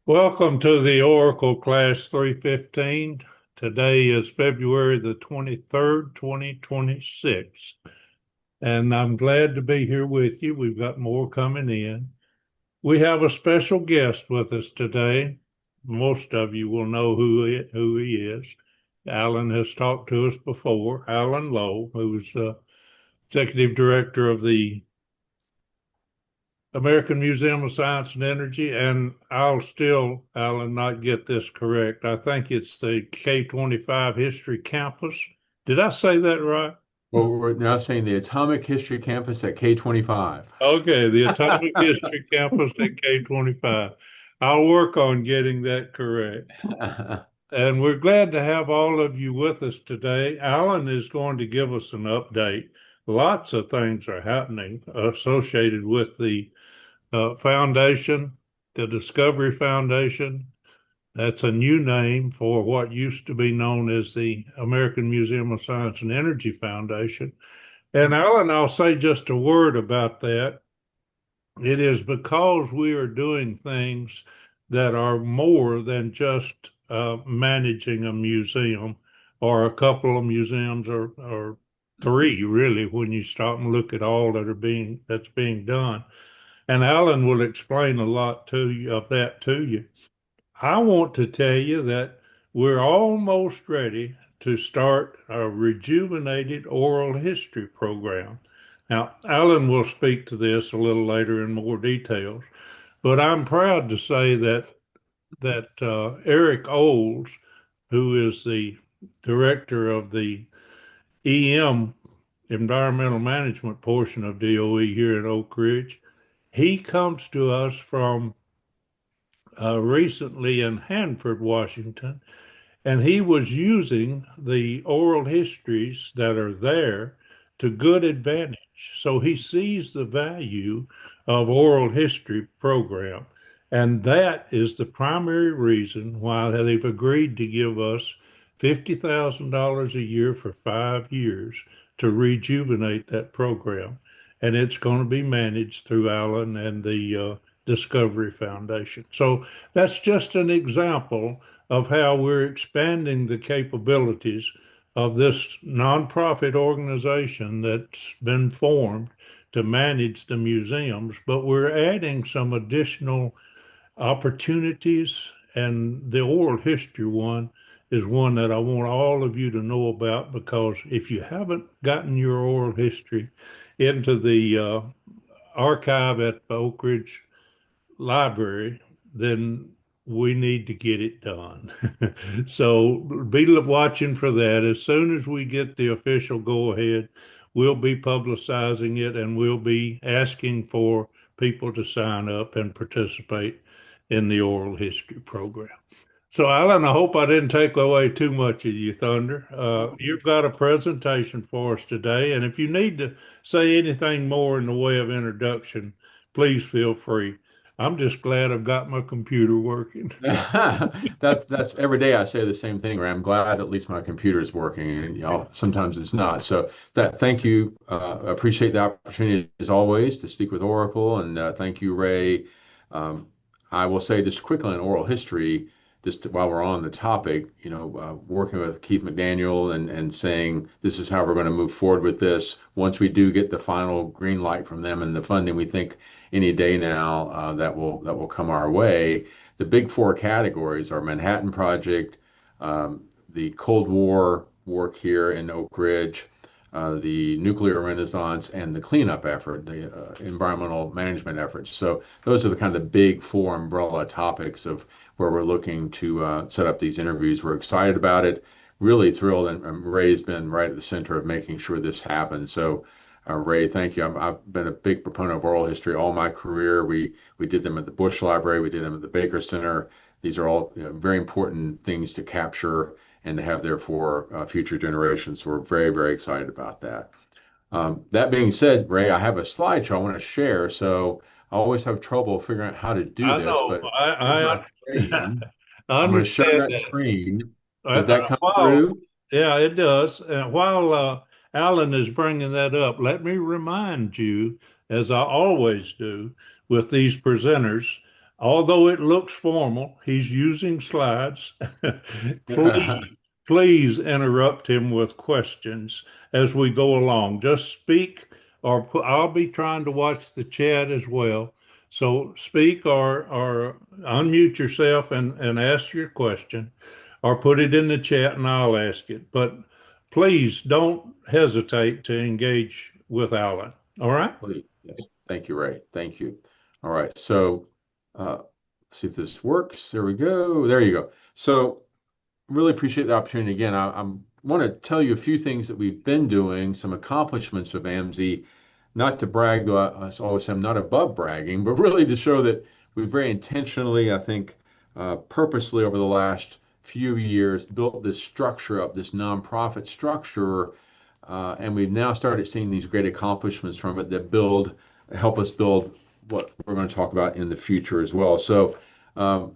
Welcome to the Oracle Class 315. Today is February the 23rd, 2026, and I'm glad to be here with you. We've got more coming in. We have a special guest with us today. Most of you will know who he is. Alan has talked to us before. Alan Lowe, who's Executive Director of the American Museum of Science and Energy, and I'll still, Alan, not get this correct. I think it's the K-25 History Campus. Did I say that right? Well, we're now saying the Atomic History Campus at K25. Okay, the Atomic History Campus at K-25. I'll work on getting that correct. And we're glad to have all of you with us today. Alan is going to give us an update. Lots of things are happening associated with the foundation, the Discovery Foundation. That's a new name for what used to be known as the American Museum of Science and Energy Foundation. And Alan, I'll say just a word about that. It is because we are doing things that are more than just managing a museum or a couple of museums or three, really, when you stop and look at all that's being done. And Alan will explain a lot to you of that to you. I want to tell you that we're almost ready to start a rejuvenated oral history program. Now, Alan will speak to this a little later in more details, but I'm proud to say that Eric Oles, who is the director of the EM environmental management portion of DOE here in Oak Ridge, he comes to us from recently in Hanford, Washington, and he was using the oral histories that are there to good advantage. So he sees the value of oral history program. And that is the primary reason why they've agreed to give us $50,000 a year for 5 years to rejuvenate that program. And it's going to be managed through Allen and the Discovery Foundation. So that's just an example of how we're expanding the capabilities of this nonprofit organization that's been formed to manage the museums, but we're adding some additional opportunities, and the oral history one is one that I want all of you to know about because if you haven't gotten your oral history into the archive at Oak Ridge Library, then we need to get it done. So be watching for that. As soon as we get the official go ahead, we'll be publicizing it and we'll be asking for people to sign up and participate in the oral history program. So, Alan, I hope I didn't take away too much of your thunder. You've got a presentation for us today, and if you need to say anything more in the way of introduction, please feel free. I'm just glad I've got my computer working. That's every day I say the same thing, Ray. I'm glad at least my computer is working, and sometimes it's not. So that thank you. Appreciate the opportunity as always to speak with Oracle, and thank you, Ray. Um, I will say just quickly on oral history, just while we're on the topic, working with Keith McDaniel and saying this is how we're going to move forward with this. Once we do get the final green light from them and the funding, we think any day now that will come our way. The big four categories are Manhattan Project, the Cold War work here in Oak Ridge, the nuclear renaissance, and the cleanup effort, the environmental management efforts. So those are the kind of big four umbrella topics of where we're looking to set up these interviews. We're excited about it, really thrilled, and Ray's been right at the center of making sure this happens. So Ray, thank you. I've been a big proponent of oral history all my career. We did them at the Bush Library, we did them at the Baker Center. These are all very important things to capture and to have there for future generations. So we're very, very excited about that. That being said, Ray, I have a slideshow I want to share. So I always have trouble figuring out how to do I this, know. but here's my screen. I I'm going to share understand that that. screen. Did that come While through? Yeah, it does. And while Alan is bringing that up, let me remind you, as I always do with these presenters, Although it looks formal, he's using slides. Please, please interrupt him with questions as we go along. Just speak, or I'll be trying to watch the chat as well. So speak or unmute yourself and ask your question, or put it in the chat and I'll ask it. But please don't hesitate to engage with Alan. All right? Please. Yes. Thank you, Ray. Thank you. All right. So, uh, see if this works. There we go. There you go. So, really appreciate the opportunity again. I want to tell you a few things that we've been doing, some accomplishments of AMSI, not to brag, though I always say I'm not above bragging, but really to show that we very intentionally, I think, purposely over the last few years built this structure up, this nonprofit structure, and we've now started seeing these great accomplishments from it that help us build what we're going to talk about in the future as well. So, um,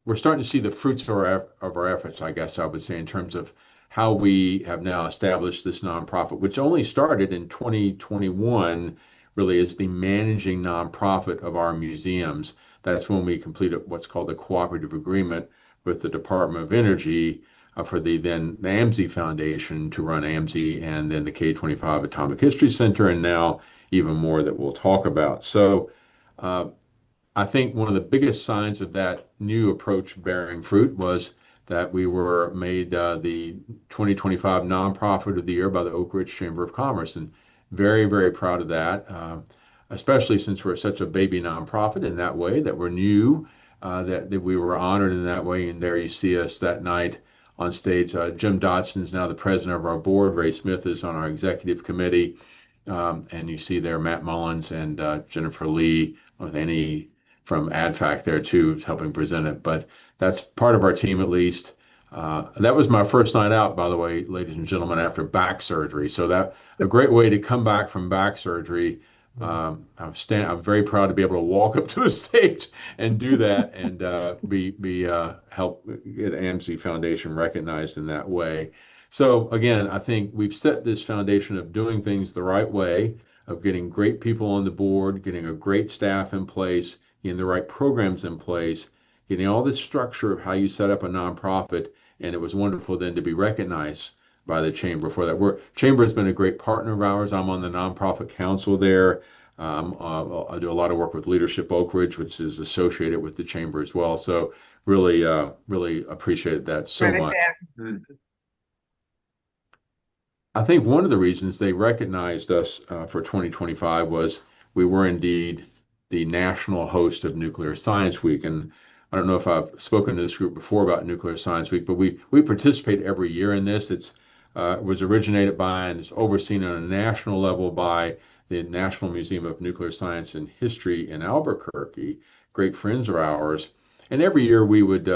we're starting to see the fruits of our efforts, I guess I would say, in terms of how we have now established this nonprofit, which only started in 2021, really as the managing nonprofit of our museums. That's when we completed what's called the cooperative agreement with the Department of Energy for the AMSI Foundation to run AMSI and then the K-25 Atomic History Center, and now even more that we'll talk about. So, uh, I think one of the biggest signs of that new approach bearing fruit was that we were made the 2025 Nonprofit of the Year by the Oak Ridge Chamber of Commerce, and very, very proud of that, especially since we're such a baby nonprofit in that way, that we're new, that we were honored in that way. And there you see us that night on stage. Jim Dodson is now the president of our board. Ray Smith is on our executive committee. And you see there Matt Mullins and Jennifer Lee with any from AdFact there too, helping present it. But that's part of our team at least. That was my first night out, by the way, ladies and gentlemen, after back surgery. So that a great way to come back from back surgery. I'm very proud to be able to walk up to a stage and do that and be help get AMC Foundation recognized in that way. So again, I think we've set this foundation of doing things the right way, of getting great people on the board, getting a great staff in place, getting the right programs in place, getting all this structure of how you set up a nonprofit. And it was wonderful then to be recognized by the chamber for that. Chamber has been a great partner of ours. I'm on the nonprofit council there. I do a lot of work with Leadership Oak Ridge, which is associated with the chamber as well. So really, really appreciate that so Right much. there. I think one of the reasons they recognized us for 2025 was we were indeed the national host of Nuclear Science Week. And I don't know if I've spoken to this group before about Nuclear Science Week, but we participate every year in this. It was originated by and is overseen on a national level by the National Museum of Nuclear Science and History in Albuquerque, great friends of ours. And every year we would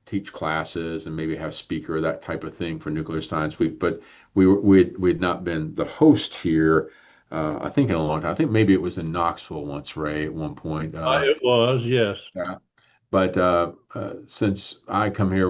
teach classes and maybe have speaker, that type of thing for Nuclear Science Week. But we had not been the host here, I think in a long time. I think maybe it was in Knoxville once, Ray, at one point. It was, yes. Yeah. But since I come here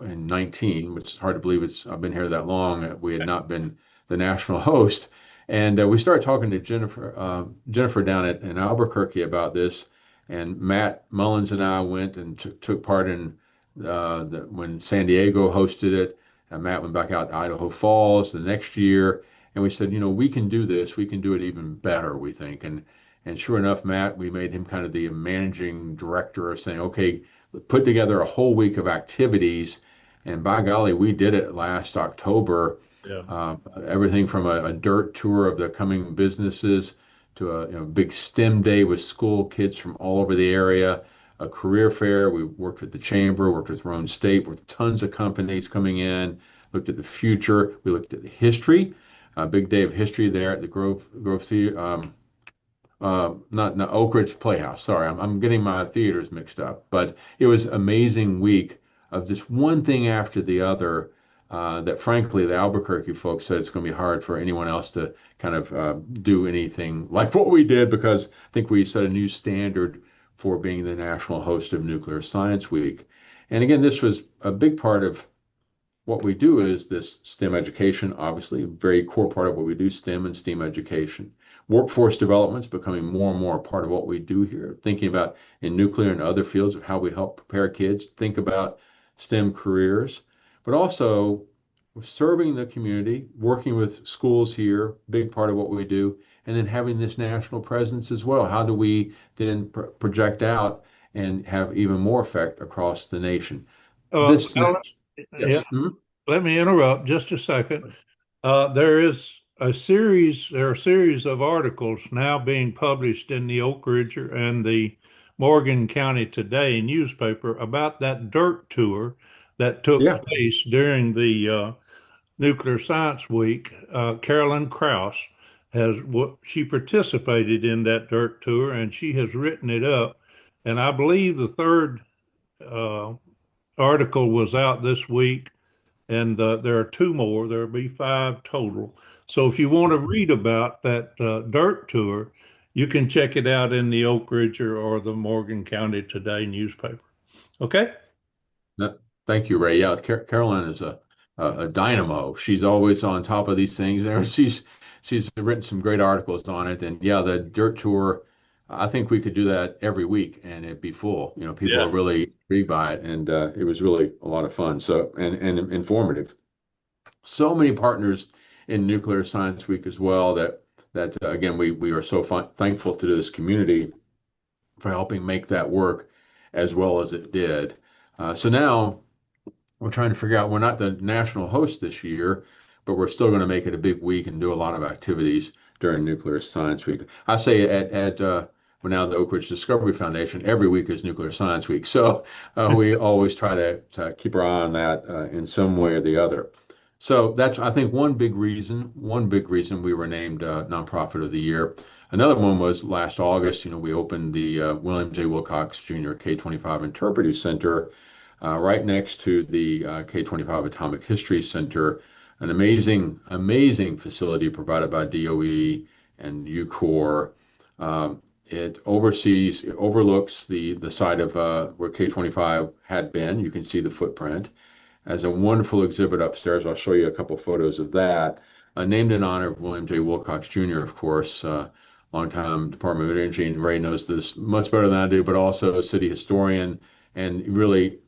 in 19, which is hard to believe I've been here that long, we had not been the national host. And we started talking to Jennifer down in Albuquerque about this. And Matt Mullins and I went and took part in when San Diego hosted it. And Matt went back out to Idaho Falls the next year. And we said, we can do this. We can do it even better, we think. And sure enough, Matt, we made him kind of the managing director of saying, okay, put together a whole week of activities. And by golly, we did it last October. Yeah. Everything from a dirt tour of the coming businesses to a big STEM day with school kids from all over the area, a career fair. We worked with the chamber, worked with Roane State, worked with tons of companies coming in, looked at the future. We looked at the history, a big day of history there at the Grove Theater. Not Oak Ridge Playhouse. Sorry, I'm getting my theaters mixed up. But it was an amazing week of just one thing after the other. That frankly, the Albuquerque folks said it's going to be hard for anyone else to kind of do anything like what we did because I think we set a new standard for being the national host of Nuclear Science Week. And again, this was a big part of what we do is this STEM education, obviously, a very core part of what we do, STEM and STEAM education. Workforce development is becoming more and more a part of what we do here, thinking about in nuclear and other fields of how we help prepare kids, think about STEM careers, but also serving the community, working with schools here, big part of what we do, and then having this national presence as well. How do we then project out and have even more effect across the nation? This Alan, next, yeah, yes. Mhm. let me interrupt just a second. There are a series of articles now being published in the Oak Ridge and the Morgan County Today newspaper about that dirt tour that took Yeah. place during the Nuclear Science Week. Carolyn Krauss she participated in that dirt tour and she has written it up. And I believe the third uh, article was out this week, and there are two more. There'll be five total. So if you want to read about that dirt tour, you can check it out in the Oak Ridge or the Morgan County Today newspaper. Okay? Thank you, Ray. Yeah, Carolyn is a dynamo. She's always on top of these things. And she's written some great articles on it. And yeah, the dirt tour, I think we could do that every week and it'd be full. You know, people Yeah. are really intrigued by it, and it was really a lot of fun. So and informative. So many partners in Nuclear Science Week as well. That again, we are so thankful to this community for helping make that work as well as it did. So now we're trying to figure out, we're not the national host this year, but we're still going to make it a big week and do a lot of activities during Nuclear Science Week. I say we're now the Oak Ridge Discovery Foundation, every week is Nuclear Science Week. So we always try to keep our eye on that in some way or the other. So that's, I think, one big reason we were named Nonprofit of the Year. Another one was last August, we opened the William J. Wilcox Jr. K-25 Interpretive Center right next to the K-25 Atomic History Center, an amazing, amazing facility provided by DOE and UCOR. It overlooks the site of where K-25 had been. You can see the footprint. Has a wonderful exhibit upstairs. I'll show you a couple photos of that. Named in honor of William J. Wilcox Jr., of course, longtime Department of Energy, and Ray knows this much better than I do, but also a city historian and really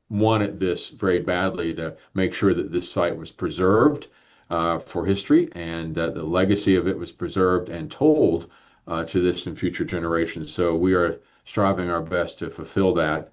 wanted this very badly to make sure that this site was preserved for history and that the legacy of it was preserved and told to this and future generations. So we are striving our best to fulfill that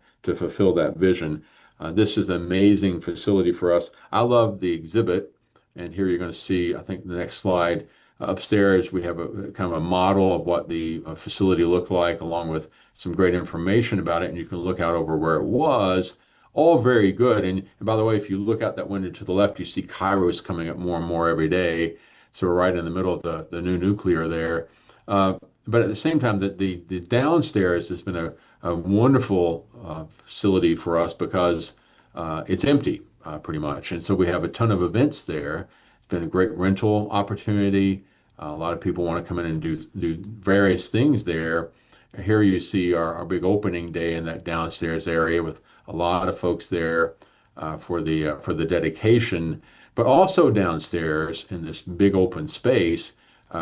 vision. This is an amazing facility for us. I love the exhibit, and here you're going to see, I think, the next slide. Upstairs, we have a kind of a model of what the facility looked like, along with some great information about it. And you can look out over where it was, all very good. And by the way, if you look out that window to the left, you see Kairos coming up more and more every day. So we're right in the middle of the new nuclear there. But at the same time, the downstairs has been a wonderful facility for us because it's empty pretty much. And so we have a ton of events there. It's been a great rental opportunity. A lot of people want to come in and do various things there. Here you see our big opening day in that downstairs area with a lot of folks there for the dedication, but also downstairs in this big open space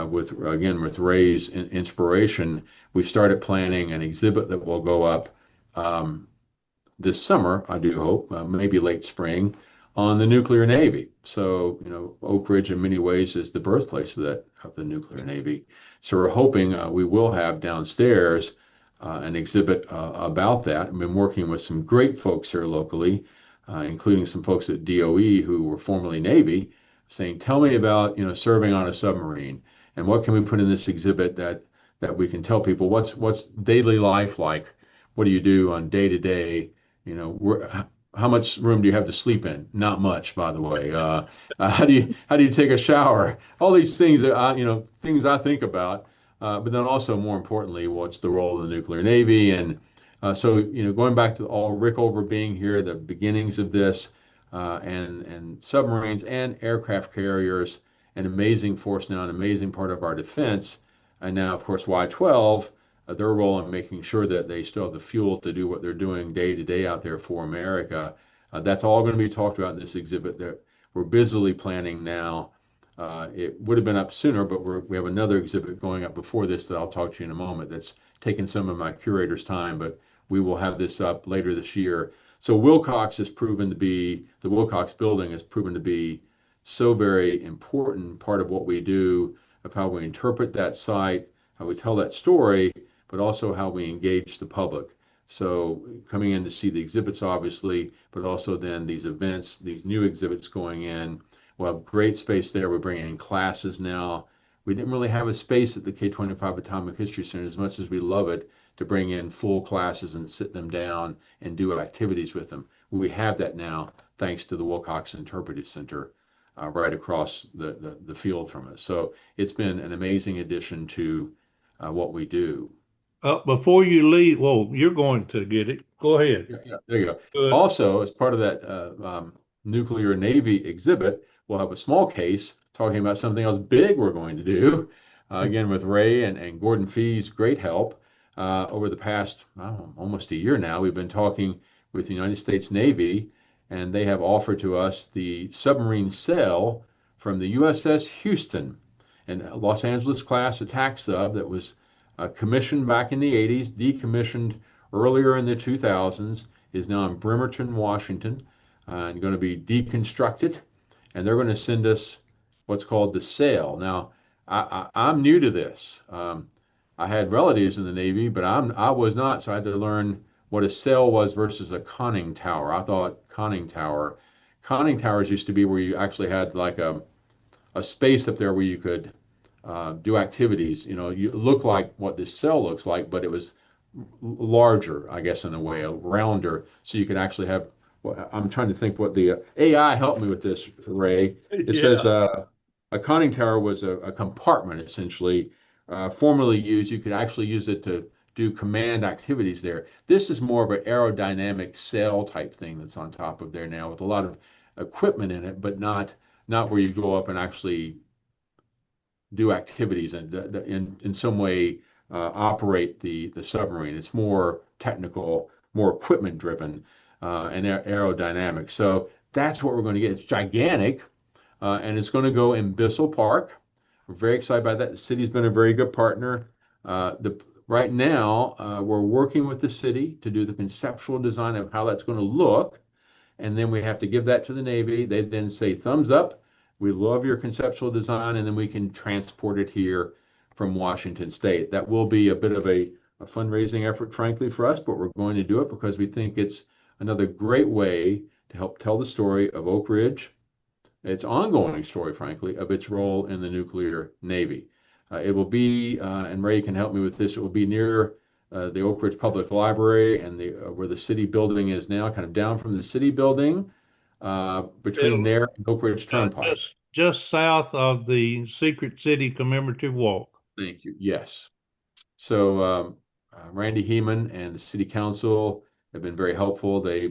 with Ray's inspiration, we've started planning an exhibit that will go up um, this summer, I do hope, maybe late spring, on the nuclear navy. So, Oak Ridge in many ways is the birthplace of the nuclear navy. So we're hoping we will have downstairs an exhibit about that. I've been working with some great folks here locally, including some folks at DOE who were formerly Navy, saying, "Tell me about serving on a submarine, and what can we put in this exhibit that we can tell people what's daily life like? What do you do on day to day? How much room do you have to sleep in? Not much, by the way. How do you take a shower? All these things that things I think about, but then also more importantly, what's the role of the nuclear navy? And so going back to all Rick over being here, the beginnings of this, and submarines and aircraft carriers, an amazing force now, an amazing part of our defense, and now of course Y-12 their role in making sure that they still have the fuel to do what they're doing day to day out there for America. That's all going to be talked about in this exhibit that we're busily planning now It would have been up sooner, but we have another exhibit going up before this that I'll talk to you in a moment. That's taken some of my curator's time, but we will have this up later this year. So the Wilcox building has proven to be so very important part of what we do, of how we interpret that site, how we tell that story, but also how we engage the public. So coming in to see the exhibits, obviously, but also then these events, these new exhibits going in. We'll have great space there. We're bringing in classes now. We didn't really have a space at the K-25 Atomic History Center as much as we love it to bring in full classes and sit them down and do activities with them. We have that now thanks to the Wilcox Interpretive Center right across the field from us. So it's been an amazing addition to what we do. Before you leave, well, you're going to get it. Go ahead. Yeah, yeah, there you go. Good. Also, as part of that nuclear Navy exhibit, we'll have a small case talking about something else big we're going to do. Again, with Ray and Gordon Fee's great help over the past almost a year now, we've been talking with the United States Navy, and they have offered to us the submarine cell from the USS Houston, and Los Angeles class attack sub that was commissioned back in the 80s, decommissioned earlier in the 2000s, is now in Bremerton, Washington, and going to be deconstructed. And they're going to send us what's called the sail. Now, I'm new to this. I had relatives in the Navy, but I was not, so I had to learn what a sail was versus a conning tower. I thought conning towers used to be where you actually had like a space up there where you could do activities. You know, you look like what this cell looks like, but it was larger, I guess, in a way, a rounder, so you could actually have. Well, I'm trying to think what the AI helped me with this, Ray. It says Yeah. a conning tower was a compartment essentially, formerly used. You could actually use it to do command activities there. This is more of an aerodynamic sail type thing that's on top of there now with a lot of equipment in it, but not where you go up and actually do activities and in some way operate the submarine. It's more technical, more equipment driven, and aerodynamic. So that's what we're going to get. It's gigantic, and it's going to go in Bissell Park. We're very excited about that. The city's been a very good partner. Right now, we're working with the city to do the conceptual design of how that's going to look, and then we have to give that to the Navy. They then say thumbs up. We love your conceptual design, and then we can transport it here from Washington State. That will be a bit of a fundraising effort, frankly, for us, but we're going to do it because we think it's another great way to help tell the story of Oak Ridge, its ongoing story, frankly, of its role in the nuclear Navy. It will be, and Ray can help me with this, it will be near the Oak Ridge Public Library and where the city building is now, kind of down from the city building, between It'll, there and Oak Ridge Turnpike. just south of the Secret City commemorative walk. Thank you. Yes. So Randy Heeman and the city council have been very helpful. They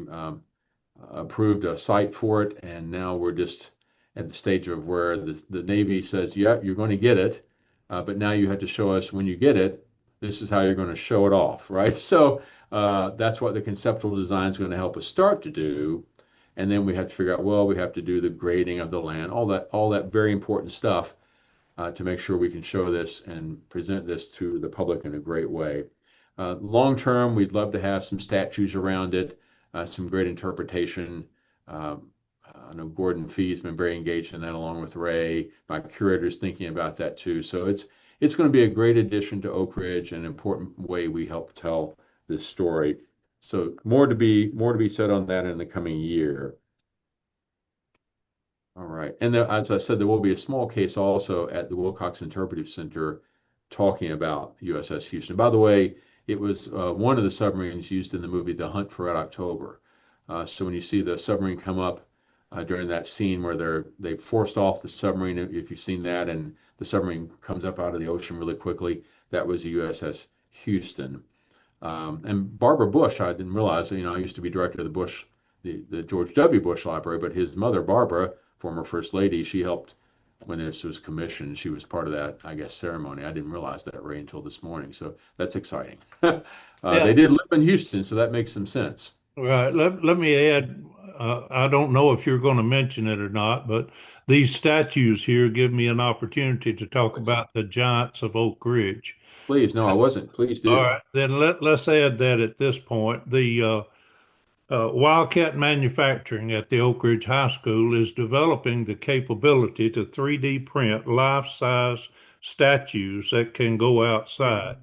approved a site for it, and now we're just at the stage of where the Navy says, yeah, you're going to get it, but now you have to show us when you get it, this is how you're going to show it off, right? So that's what the conceptual design is going to help us start to do. And then we have to figure out, well, we have to do the grading of the land, all that very important stuff to make sure we can show this and present this to the public in a great way. Long term, we'd love to have some statues around it, some great interpretation. I know Gordon Fee's been very engaged in that along with Ray. My curator's thinking about that too. So it's going to be a great addition to Oak Ridge and an important way we help tell this story. So more to be said on that in the coming year. All right. And there, as I said, there will be a small case also at the Wilcox Interpretive Center talking about USS Houston. By the way, it was one of the submarines used in the movie The Hunt for Red October. So when you see the submarine come up during that scene where they forced off the submarine, if you've seen that, and the submarine comes up out of the ocean really quickly, that was the USS Houston. And Barbara Bush, I didn't realize, I used to be director of the George W. Bush Library, but his mother, Barbara, former First Lady, she helped when this was commissioned. She was part of that, I guess, ceremony. I didn't realize that, Ray, until this morning. So that's exciting. Yeah. They did live in Houston, so that makes some sense. Right. Let me add I don't know if you're going to mention it or not, but these statues here give me an opportunity to talk Please, about the giants of Oak Ridge. please. No, I wasn't. Please All do. right, then let's add that at this point. The Wildcat Manufacturing at the Oak Ridge High School is developing the capability to 3D print life-size statues that can go outside.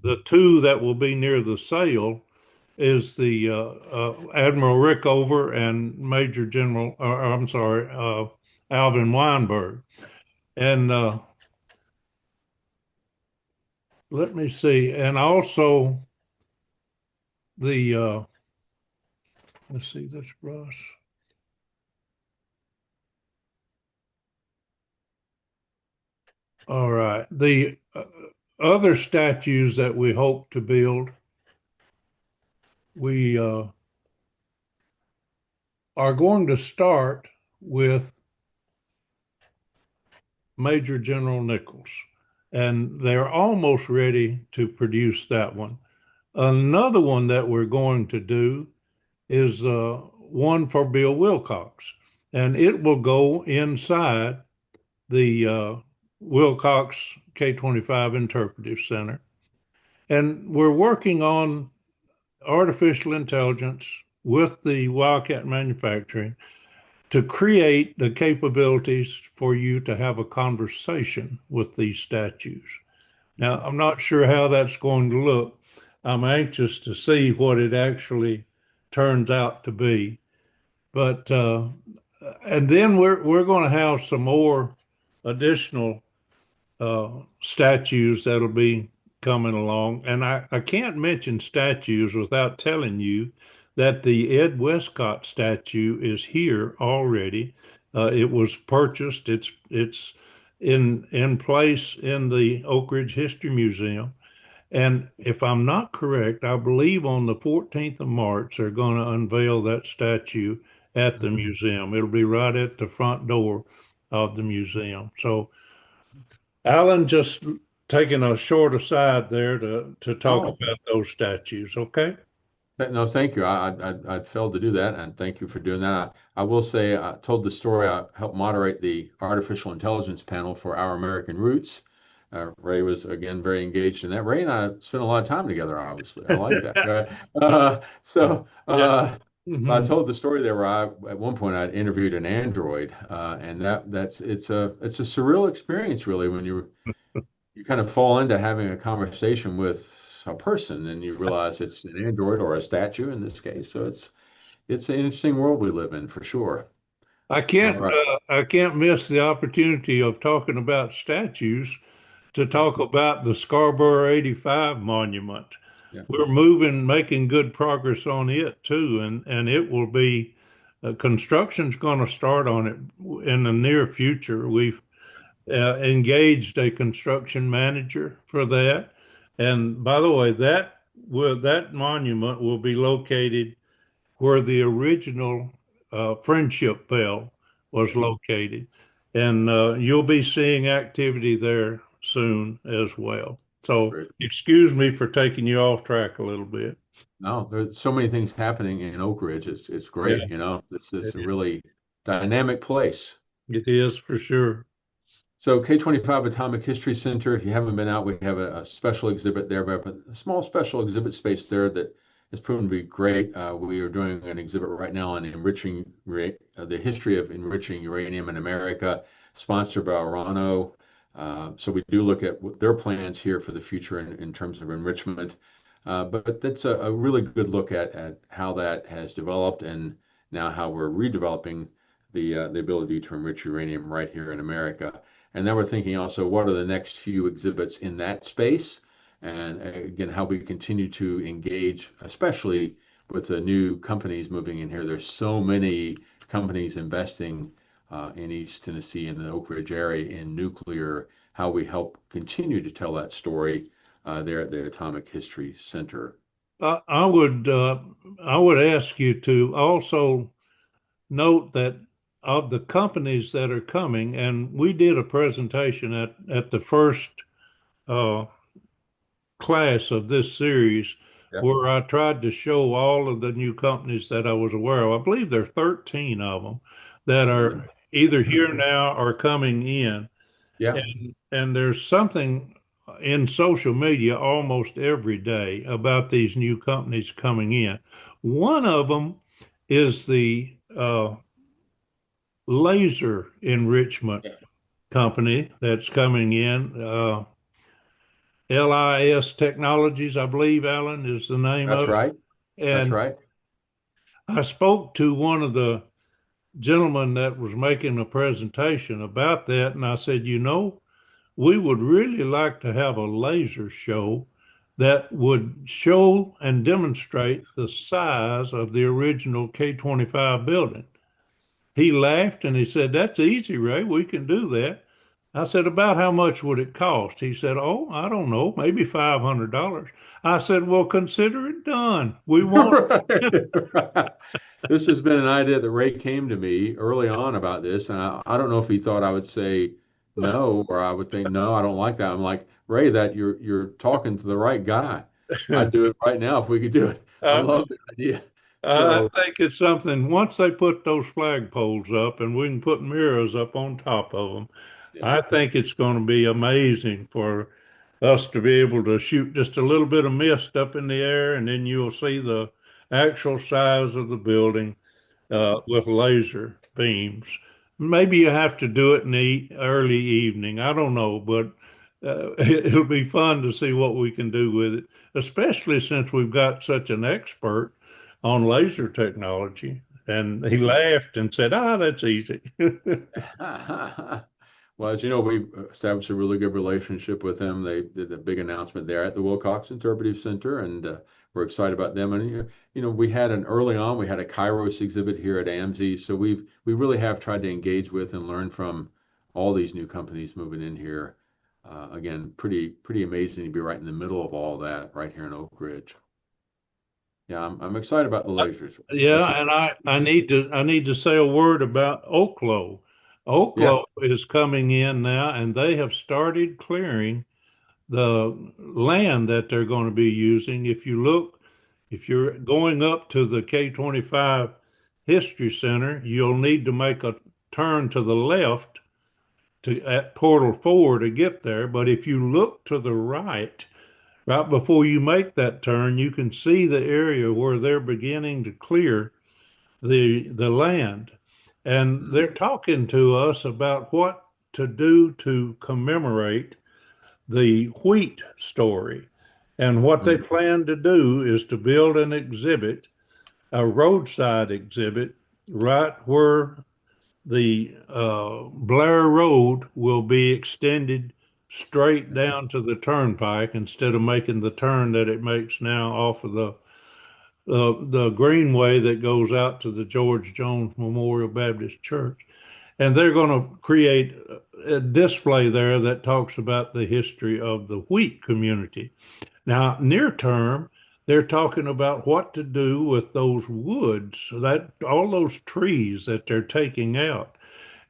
The two that will be near the sale is the Admiral Rickover and Major General, I'm sorry, Alvin Weinberg. And let me see, and also the let's see, that's Russ. All right, the other statues that we hope to build, we are going to start with Major General Nichols, and they're almost ready to produce that one. Another one that we're going to do is one for Bill Wilcox, and it will go inside the Wilcox K-25 Interpretive Center. And we're working on artificial intelligence with the Wildcat Manufacturing to create the capabilities for you to have a conversation with these statues. Now, I'm not sure how that's going to look. I'm anxious to see what it actually turns out to be. But and then we're going to have some more additional statues that'll be coming along. And I can't mention statues without telling you that the Ed Westcott statue is here already. It was purchased. It's in place in the Oak Ridge History Museum. And if I'm not correct, I believe on the 14th of March, they're going to unveil that statue at the museum. It'll be right at the front door of the museum. So, Alan, just taking a short aside there to talk Oh, about those statues, okay? no, thank you. I failed to do that, and thank you for doing that. I will say, I told the story. I helped moderate the artificial intelligence panel for Our American Roots. Ray was again very engaged in that. Ray and I spent a lot of time together. Obviously, I like that. Yeah. I Hmm. told the story there where at one point I interviewed an android, and that's it's a surreal experience really when you kind of fall into having a conversation with a person and you realize it's an android or a statue in this case. So it's an interesting world we live in for sure. All right. I can't miss the opportunity of talking about statues to talk about the Scarborough 85 monument. Yeah, We're moving, making good progress on it too, and it will be construction's going to start on it in the near future. We've engaged a construction manager for that, and by the way, that monument will be located where the original Friendship Bell was okay, located. And you'll be seeing activity there soon as well. So, great. excuse me for taking you off track a little bit. No, there's so many things happening in Oak Ridge. It's Yeah, great. You know, it's it a really dynamic place. it is for sure. So K-25 Atomic History Center, if you haven't been out, we have a special exhibit there, but a small special exhibit space there that has proven to be great. We are doing an exhibit right now on the history of enriching uranium in America, sponsored by Orano. So we do look at their plans here for the future in terms of enrichment. But that's a really good look at how that has developed and now how we're redeveloping the ability to enrich uranium right here in America. And then we're thinking also, what are the next few exhibits in that space? And again, how we continue to engage, especially with the new companies moving in here. There's so many companies investing in East Tennessee and the Oak Ridge area in nuclear, how we help continue to tell that story there at the Atomic History Center. I would ask you to also note that of the companies that are coming, and we did a presentation at the first uh, class of this series Yeah. where I tried to show all of the new companies that I was aware of. I believe there are 13 of them that are either here now or coming in. Yeah, And there's something in social media almost every day about these new companies coming in. One of them is the laser enrichment yeah, company that's coming in. LIS Technologies, I believe, Alan, is the name that's of it. right. That's And right. I spoke to one of the gentlemen that was making a presentation about that, and I said, we would really like to have a laser show that would show and demonstrate the size of the original K-25 building. He laughed and he said, "That's easy, Ray. We can do that." I said, "About how much would it cost?" He said, "Oh, I don't know, maybe $500." I said, "Well, consider it done. We want." Right. This has been an idea that Ray came to me early on about this, and I don't know if he thought I would say no, or I would think no, I don't like that. I'm like, Ray, that you're talking to the right guy. I'd do it right now if we could do it. I I, love the idea. I So think it's something, once they put those flagpoles up and we can put mirrors up on top of them, yeah, I think it's going to be amazing for us to be able to shoot just a little bit of mist up in the air, and then you'll see the actual size of the building yeah. with laser beams. Maybe you have to do it in the early evening. I don't know, but it'll be fun to see what we can do with it, especially since we've got such an expert on laser technology. And he Yeah. laughed and said, "Ah, that's easy." Well, as you know, we established a really good relationship with them. They did a big announcement there at the Wilcox Interpretive Center, and we're excited about them. And we had an early on, we had a Kairos exhibit here at AMSI, so we really have tried to engage with and learn from all these new companies moving in here. Again, pretty amazing to be right in the middle of all that, right here in Oak Ridge. Yeah, I'm excited about the lasers. That's Yeah, for and sure. I need to say a word about Oklo. Yeah. Oklo is coming in now, and they have started clearing the land that they're going to be using. If you're going up to the K-25 History Center, you'll need to make a turn to the left to at Portal 4 to get there. But if you look to the right, right before you make that turn, you can see the area where they're beginning to clear the land. And Mm, they're talking to us about what to do to commemorate the wheat story. And what they mm, plan to do is to build an exhibit, a roadside exhibit, right where the Blair Road will be extended straight down to the turnpike instead of making the turn that it makes now off of the greenway that goes out to the George Jones Memorial Baptist Church. And they're going to create a display there that talks about the history of the wheat community. Now, near term, they're talking about what to do with those woods, that all those trees that they're taking out.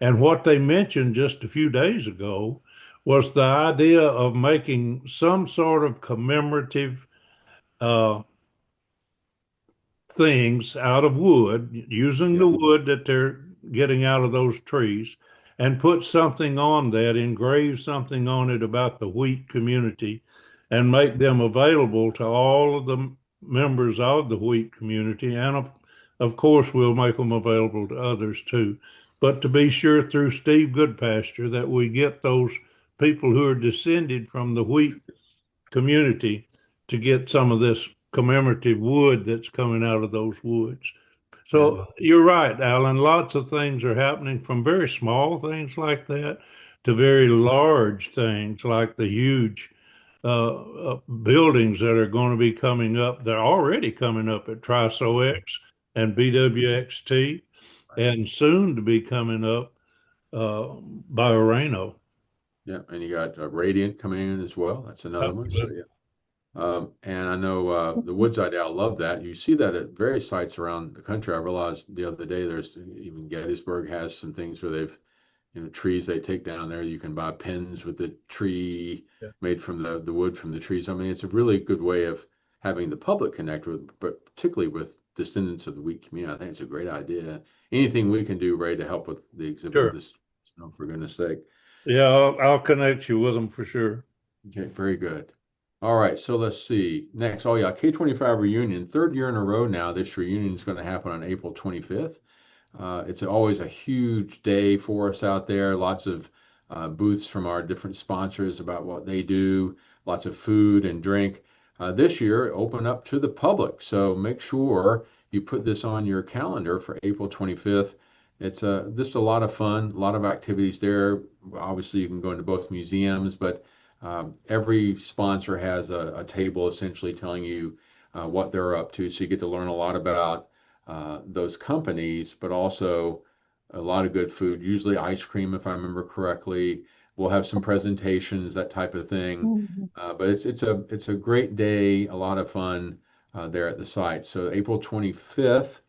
And what they mentioned just a few days ago was the idea of making some sort of commemorative uh, things out of wood, using yeah. the wood that they're getting out of those trees, and put something on that, engrave something on it about the wheat community, and make them available to all of the members of the wheat community. And of course, we'll make them available to others too. But to be sure through Steve Goodpasture that we get those people who are descended from the wheat community to get some of this commemorative wood that's coming out of those woods. Yeah. So you're right, Alan. Lots of things are happening from very small things like that to very large things like the huge buildings that are going to be coming up. They're already coming up at TriSoX and BWXT and soon to be coming up by Orano. Yeah, and you got Radiant coming in as well. That's another one. So yeah. And I know the Woods idea. I love that. You see that at various sites around the country. I realized the other day there's even Gettysburg has some things where they've, trees they take down there. You can buy pins with the tree made from the wood from the trees. I mean, it's a really good way of having the public connect with, but particularly with descendants of the weak community. I think it's a great idea. Anything we can do, Ray, to help with the exhibit Sure. this, for goodness sake. Yeah, I'll connect you with them for sure. Okay, very good. All right, so let's see. Next, oh yeah, K-25 reunion, third year in a row now. This reunion is going to happen on April 25th. It's always a huge day for us out there. Lots of booths from our different sponsors about what they do, lots of food and drink. This year, open up to the public. So make sure you put this on your calendar for April 25th. It's just a lot of fun, a lot of activities there. Obviously, you can go into both museums, but every sponsor has a table essentially telling you what they're up to. So you get to learn a lot about those companies, but also a lot of good food, usually ice cream, if I remember correctly. We'll have some presentations, that type of thing. Mhm. But it's a great day, a lot of fun there at the site. So April 25th,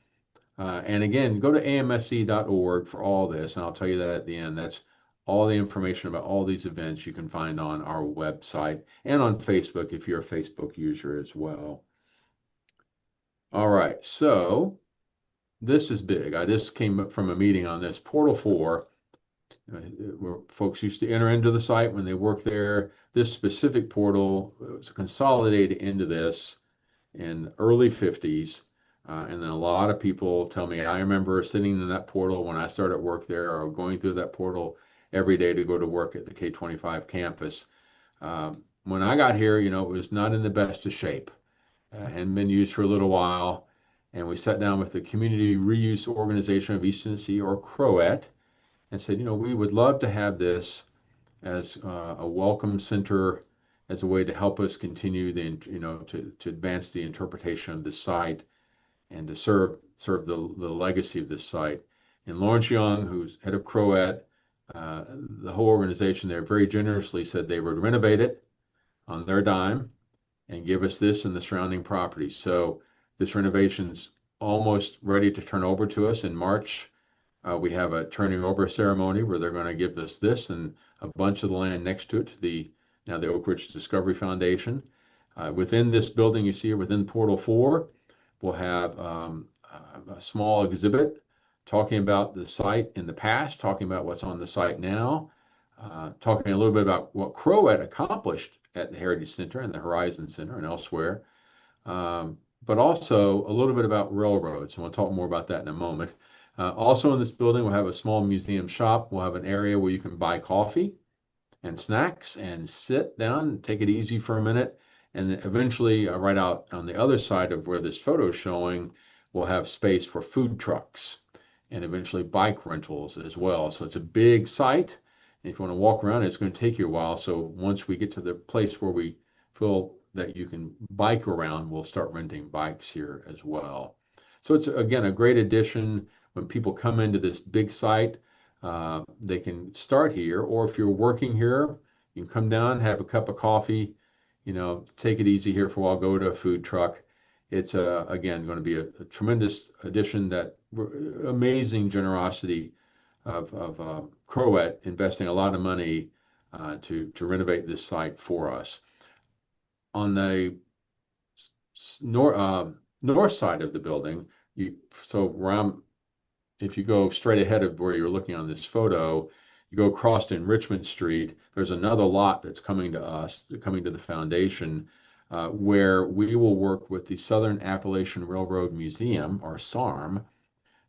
and again, go to amfc.org for all this, and I'll tell you that at the end. That's all the information about all these events you can find on our website and on Facebook if you're a Facebook user as well. All right, so this is big. I just came up from a meeting on this. Portal 4, where folks used to enter into the site when they worked there. This specific portal was consolidated into this in early 50s. And then a lot of people tell me, I remember sitting in that portal when I started work there or going through that portal every day to go to work at the K-25 campus. When I got here, it was not in the best of shape. Hadn't been used for a little while. And we sat down with the Community Reuse Organization of East Tennessee, or CROET, and said, we would love to have this as a welcome center, as a way to help us continue to advance the interpretation of this site and to serve the legacy of this site. And Lawrence Young, who's head of CROET, the whole organization there very generously said they would renovate it on their dime and give us this and the surrounding properties. So this renovation's almost ready to turn over to us in March. We have a turning over ceremony where they're going to give us this and a bunch of the land next to it to the Oak Ridge Discovery Foundation. Within this building, you see within Portal 4, we'll have a small exhibit talking about the site in the past, talking about what's on the site now, talking a little bit about what CROET accomplished at the Heritage Center and the Horizon Center and elsewhere, but also a little bit about railroads. And we'll talk more about that in a moment. Also in this building, we'll have a small museum shop. We'll have an area where you can buy coffee and snacks and sit down and take it easy for a minute. And then eventually, right out on the other side of where this photo is showing, we'll have space for food trucks and eventually bike rentals as well. So it's a big site. And if you want to walk around, it's going to take you a while. So once we get to the place where we feel that you can bike around, we'll start renting bikes here as well. So it's, again, a great addition. When people come into this big site, they can start here, or if you're working here, you can come down, have a cup of coffee, take it easy here for a while, go to a food truck. It's again going to be a tremendous addition. That amazing generosity of CROET investing a lot of money to renovate this site for us. On the north side of the building, so where I'm if you go straight ahead of where you're looking on this photo, you go across in Richmond Street, there's another lot that's coming to us, coming to the foundation, where we will work with the Southern Appalachian Railroad Museum, or SARM,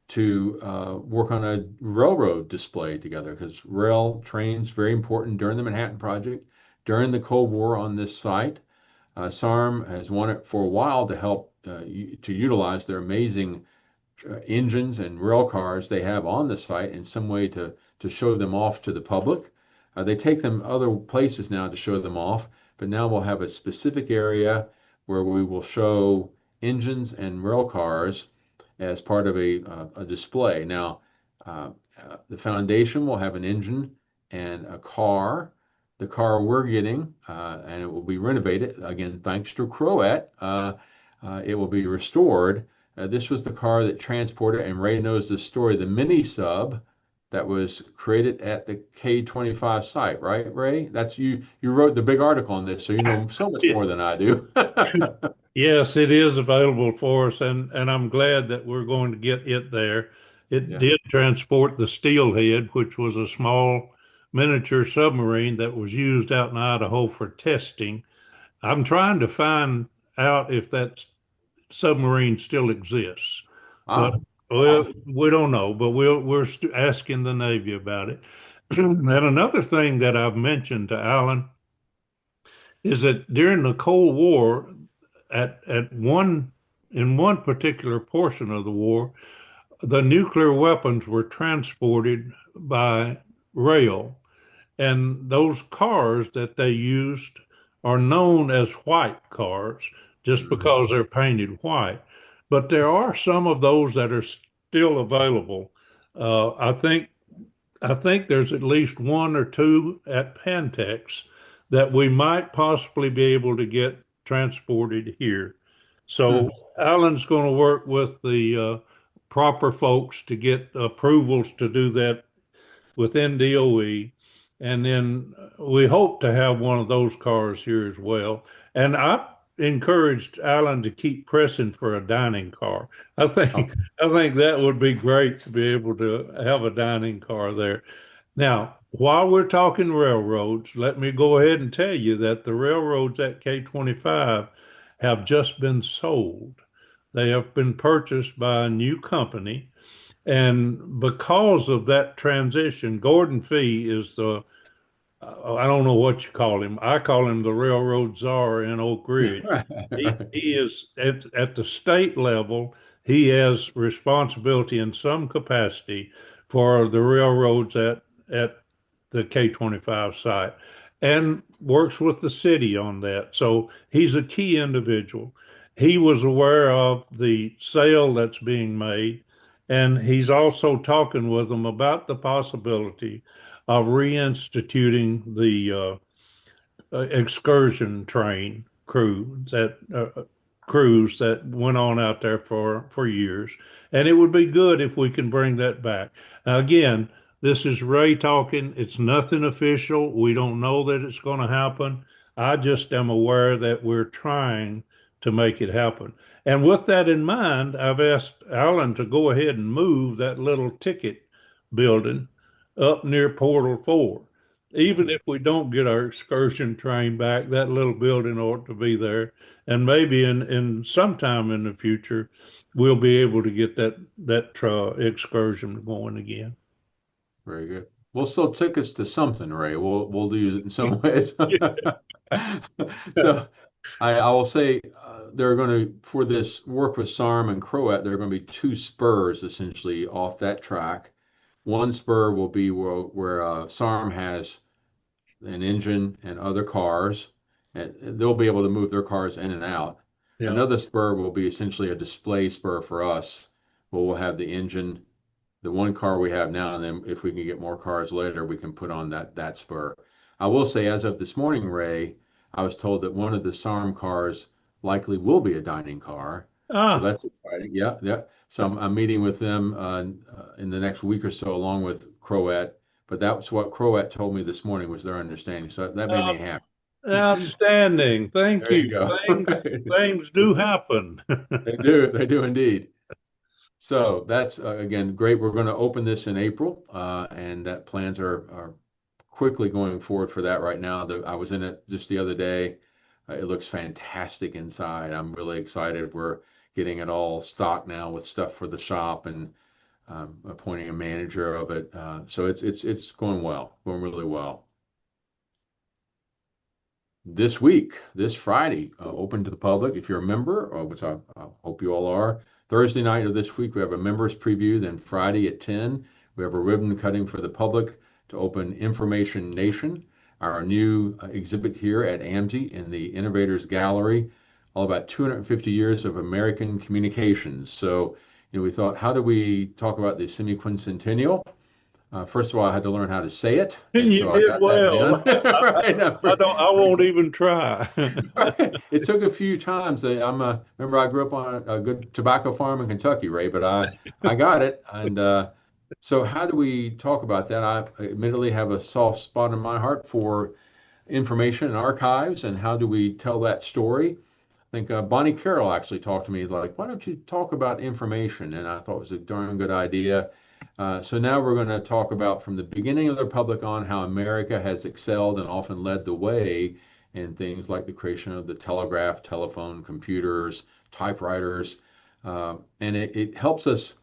to work on a railroad display together, because rail trains very important during the Manhattan Project, during the Cold War on this site. SARM has wanted for a while to help to utilize their amazing engines and rail cars they have on the site in some way to show them off to the public. They take them other places now to show them off, but now we'll have a specific area where we will show engines and rail cars as part of a display. Now, the foundation will have an engine and a car. The car we're getting, and it will be renovated again thanks to CROET. It will be restored. This was the car that transported, and Ray knows this story, the mini sub that was created at the K-25 site, right, Ray? That's you. You wrote the big article on this, so you know so much Yeah, more than I do. Yes, it is available for us, and I'm glad that we're going to get it there. It Yeah. did transport the Steelhead, which was a small miniature submarine that was used out in Idaho for testing. I'm trying to find out if that submarine still exists, but Ah, well, we don't know. But we're asking the Navy about it. And another thing that I've mentioned to Alan is that during the Cold War, at one in one particular portion of the war, the nuclear weapons were transported by rail, and those cars that they used are known as white cars just mhm. because they're painted white. But there are some of those that are still available. I think there's at least one or two at Pantex that we might possibly be able to get transported here. So Hmm. Alan's going to work with the proper folks to get approvals to do that within DOE. And then we hope to have one of those cars here as well. And I encouraged Alan to keep pressing for a dining car. I Oh, think I think that would be great to be able to have a dining car there. Now, while we're talking railroads, let me go ahead and tell you that the railroads at K-25 have just been sold. They have been purchased by a new company. And because of that transition, Gordon Fee is I don't know what you call him. I call him the railroad czar in Oak Ridge. right, right. He is at the state level, he has responsibility in some capacity for the railroads at the K-25 site and works with the city on that. So he's a key individual. He was aware of the sale that's being made, and he's also talking with them about the possibility of reinstituting the excursion train cruise that went on out there for years, and it would be good if we can bring that back. Now, again, this is Ray talking. It's nothing official. We don't know that it's going to happen. I just am aware that we're trying to make it happen. And with that in mind, I've asked Alan to go ahead and move that little ticket building up near Portal 4. Even if we don't get our excursion train back, that little building ought to be there. And maybe in sometime in the future, we'll be able to get that excursion going again. Very good. We'll sell tickets to something, Ray. We'll use it in some ways. So I will say there are going to for this work with SARM and Croat, there are going to be two spurs essentially off that track. One spur will be where SARM has an engine and other cars, and they'll be able to move their cars in and out. Yeah. Another spur will be essentially a display spur for us, where we'll have the engine, the one car we have now, and then if we can get more cars later, we can put on that spur. I will say, as of this morning, Ray, I was told that one of the SARM cars likely will be a dining car, so Ah, that's exciting. Yeah, yeah. So I'm meeting with them in the next week or so, along with Croat. But that's what Croat told me this morning was their understanding. So that made me out, happy. outstanding. Thank There you. you go. Things do happen. They do indeed. So that's again great. We're going to open this in April, and that plans are quickly going forward for that right now. I was in it just the other day. It looks fantastic inside. I'm really excited. We're getting it all stocked now with stuff for the shop and appointing a manager of it. So it's going well, going really well. This week, this Friday, open to the public if you're a member, which I hope you all are. Thursday night of this week, we have a members preview. Then Friday at 10, we have a ribbon cutting for the public to open Information Nation, our new exhibit here at AMSI in the Innovators Gallery, all about 250 years of American communications. So, we thought, how do we talk about the semi-quincentennial? First of all, I had to learn how to say it, and You so I did got that well. down. Right, I'm I don't. I pretty won't even try. It took a few times. Remember I grew up on a good tobacco farm in Kentucky, Ray, but I got it. And so how do we talk about that? I admittedly have a soft spot in my heart for information and archives, and how do we tell that story? think Bonnie Carroll actually talked to me like, why don't you talk about information? And I thought it was a darn good idea. So now we're going to talk about from the beginning of the Republic on how America has excelled and often led the way in things like the creation of the telegraph, telephone, computers, typewriters, and it helps us.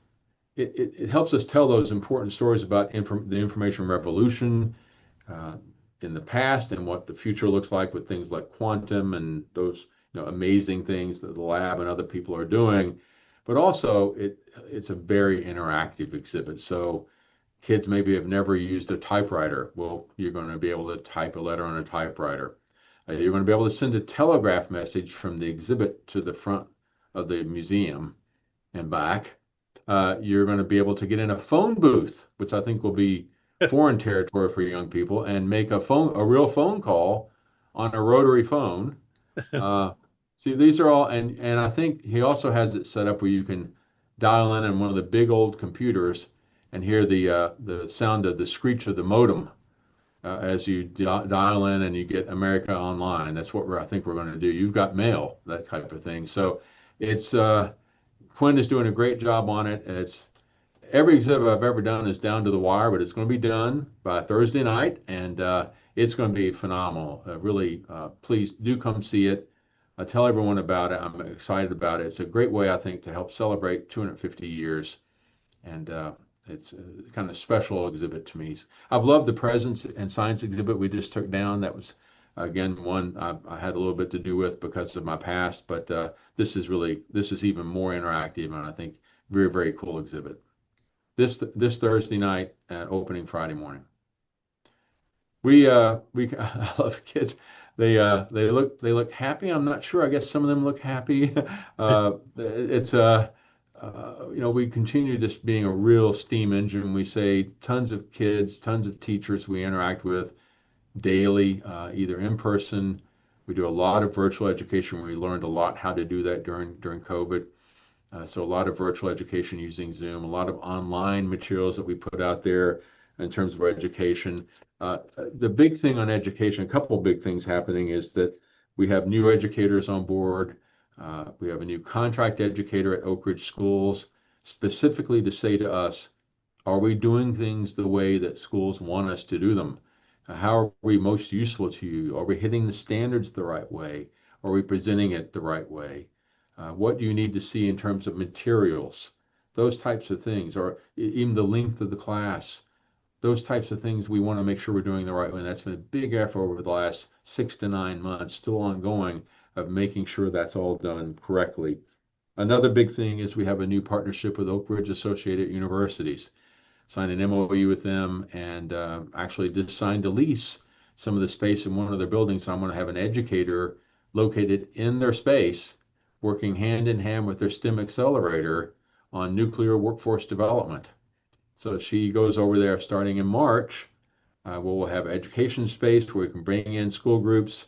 It helps us tell those important stories about the information revolution uh, in the past and what the future looks like with things like quantum and those amazing things that the lab and other people are doing. But also, it's a very interactive exhibit. So kids maybe have never used a typewriter. Well, you're going to be able to type a letter on a typewriter. You're going to be able to send a telegraph message from the exhibit to the front of the museum and back. You're going to be able to get in a phone booth, which I think will be foreign territory for young people, and make a real phone call on a rotary phone. Uh, See, these are all, and I think he also has it set up where you can dial in on one of the big old computers and hear the sound of the screech of the modem as you dial in and you get America Online. That's what I think we're going to do. You've got mail, that type of thing. So it's Quinn is doing a great job on it. It's every exhibit I've ever done is down to the wire, but it's going to be done by Thursday night, and it's going to be phenomenal. Really, please do come see it. Tell everyone about it. I'm excited about it. It's a great way, I think, to help celebrate 250 years, and it's a kind of special exhibit to me. I've loved the presence and science exhibit we just took down. That was, again, one I had a little bit to do with because of my past, but this is even more interactive, and I think very, very cool exhibit this Thursday night and opening Friday morning. We I love kids. They look happy. I'm not sure. I guess some of them look happy. It's we continue this being a real steam engine. We say tons of kids, tons of teachers we interact with daily, either in person. We do a lot of virtual education. We learned a lot how to do that during COVID. So a lot of virtual education using Zoom, a lot of online materials that we put out there in terms of our education. The big thing on education, a couple of big things happening is that we have new educators on board. We have a new contract educator at Oak Ridge Schools, specifically to say to us, are we doing things the way that schools want us to do them? How are we most useful to you? Are we hitting the standards the right way? Are we presenting it the right way? What do you need to see in terms of materials? Those types of things, or even the length of the class. Those types of things we want to make sure we're doing the right way. And that's been a big effort over the last 6 to 9 months, still ongoing, of making sure that's all done correctly. Another big thing is we have a new partnership with Oak Ridge Associated Universities. Signed an MOU with them and actually just signed a lease some of the space in one of their buildings. So I'm going to have an educator located in their space working hand in hand with their STEM accelerator on nuclear workforce development. So she goes over there starting in March. We'll have education space where we can bring in school groups,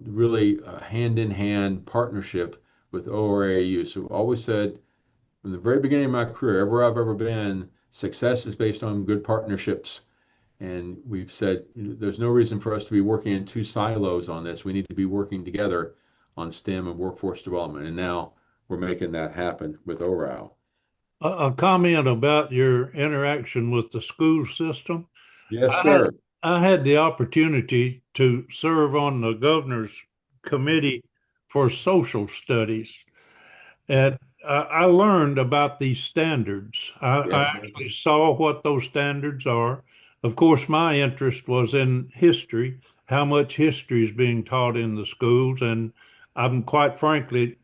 really hand in hand partnership with ORAU. So I've always said from the very beginning of my career, everywhere I've ever been, success is based on good partnerships. And we've said there's no reason for us to be working in two silos on this. We need to be working together on STEM and workforce development. And now we're making that happen with ORAL. A comment about your interaction with the school system. Yes, I had, sir. I had the opportunity to serve on the governor's committee for social studies. And I learned about these standards. I Yes, sir. actually saw what those standards are. Of course, my interest was in history, how much history is being taught in the schools, and I'm quite frankly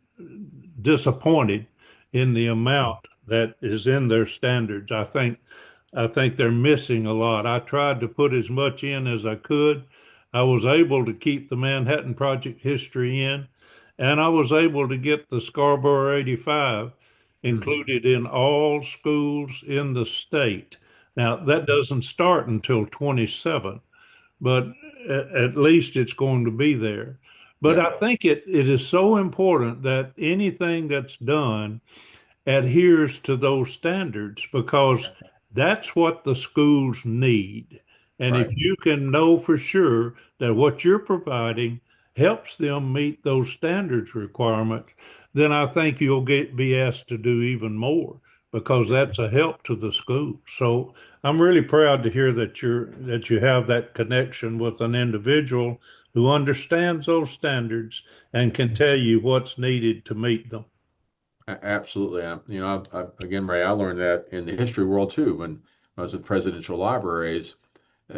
disappointed in the amount that is in their standards. I think they're missing a lot. I tried to put as much in as I could. I was able to keep the Manhattan Project history in, and I was able to get the Scarborough 85 Mhm. included in all schools in the state. Now, that doesn't start until 27, but at least it's going to be there. But Yeah, I think it is so important that anything that's done adheres to those standards because that's what the schools need. And if right. you can know for sure that what you're providing helps them meet those standards requirements, then I think you'll be asked to do even more because that's a help to the school. So I'm really proud to hear that you have that connection with an individual who understands those standards and can tell you what's needed to meet them. Absolutely. Again, Ray, I learned that in the history world too. When I was with presidential libraries,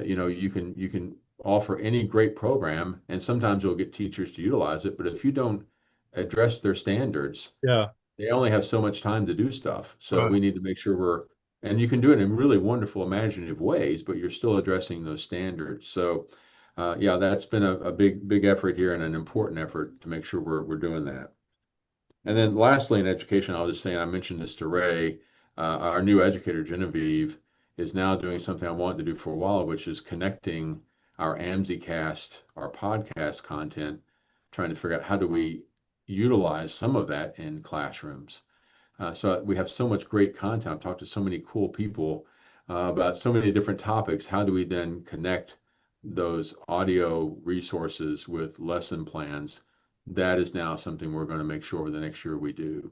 you can offer any great program, and sometimes you'll get teachers to utilize it. But if you don't address their standards, Yeah, they only have so much time to do stuff. So right. we need to make sure and you can do it in really wonderful, imaginative ways, but you're still addressing those standards. So, yeah, that's been a big, big effort here and an important effort to make sure we're doing that. And then lastly, in education, I'll just say, and I mentioned this to Ray, our new educator, Genevieve, is now doing something I wanted to do for a while, which is connecting our AmsiCast, our podcast content, trying to figure out how do we utilize some of that in classrooms. So we have so much great content. I've talked to so many cool people about so many different topics. How do we then connect those audio resources with lesson plans? That is now something we're going to make sure over the next year we do.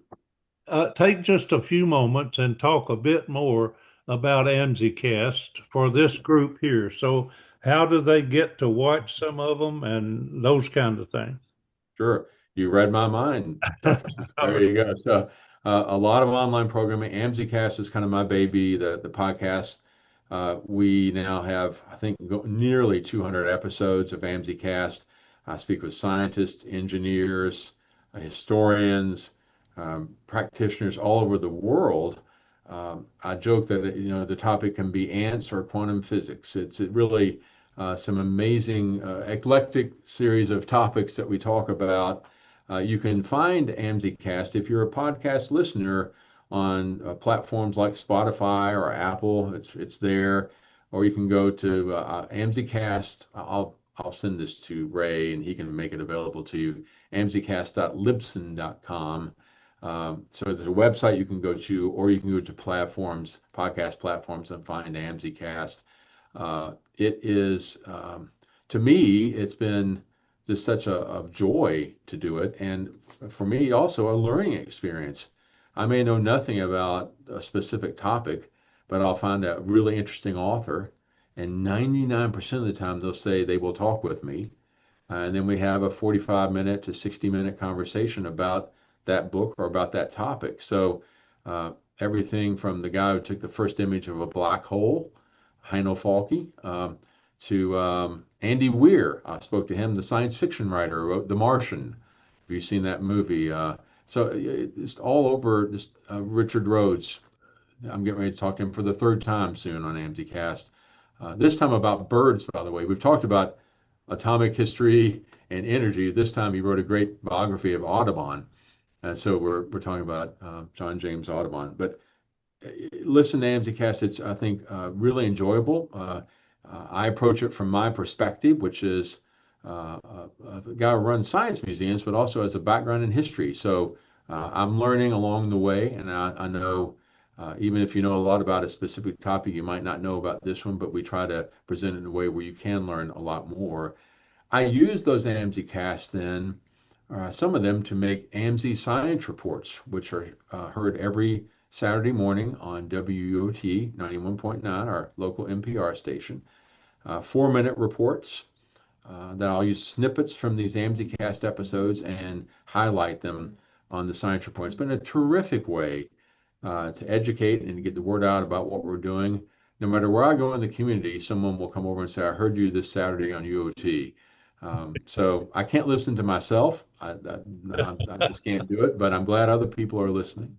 Take just a few moments and talk a bit more about AmsiCast for this group here. So, how do they get to watch some of them and those kind of things? Sure. You read my mind, Dr. Smith. All There right. you go. So, a lot of online programming. AmsiCast is kind of my baby, the podcast. We now have, I think, nearly 200 episodes of AmsiCast. I speak with scientists, engineers, historians, practitioners all over the world. I joke that the topic can be ants or quantum physics. It's really some amazing eclectic series of topics that we talk about. You can find AmsiCast if you're a podcast listener on platforms like Spotify or Apple. It's there, or you can go to AmsiCast. I'll send this to Ray and he can make it available to you. amsicast.libsyn.com. So there's a website you can go to, or you can go to podcast platforms, and find AmsiCast. It is, to me, it's been just such a joy to do it. And for me, also a learning experience. I may know nothing about a specific topic, but I'll find a really interesting author. And 99% of the time, they'll say they will talk with me. And then we have a 45-minute to 60-minute conversation about that book or about that topic. So, everything from the guy who took the first image of a black hole, Heino Falke, to Andy Weir. I spoke to him, the science fiction writer who wrote The Martian. Have you seen that movie? So it's all over. Just Richard Rhodes. I'm getting ready to talk to him for the third time soon on AmsiCast. This time about birds, by the way. We've talked about atomic history and energy. This time he wrote a great biography of Audubon. And so we're talking about John James Audubon. But listen to AmsiCast. It's, I think, really enjoyable. I approach it from my perspective, which is a guy who runs science museums, but also has a background in history. So I'm learning along the way, and I know even if you know a lot about a specific topic, you might not know about this one, but we try to present it in a way where you can learn a lot more. I use those AMSI casts then, some of them to make AMSI science reports, which are heard every Saturday morning on WUOT 91.9, our local NPR station. 4-minute reports that I'll use snippets from these AMSI cast episodes and highlight them on the science report. It's been a terrific way to educate and to get the word out about what we're doing. No matter where I go in the community, someone will come over and say, I heard you this Saturday on UOT. So I can't listen to myself. I just can't do it, but I'm glad other people are listening.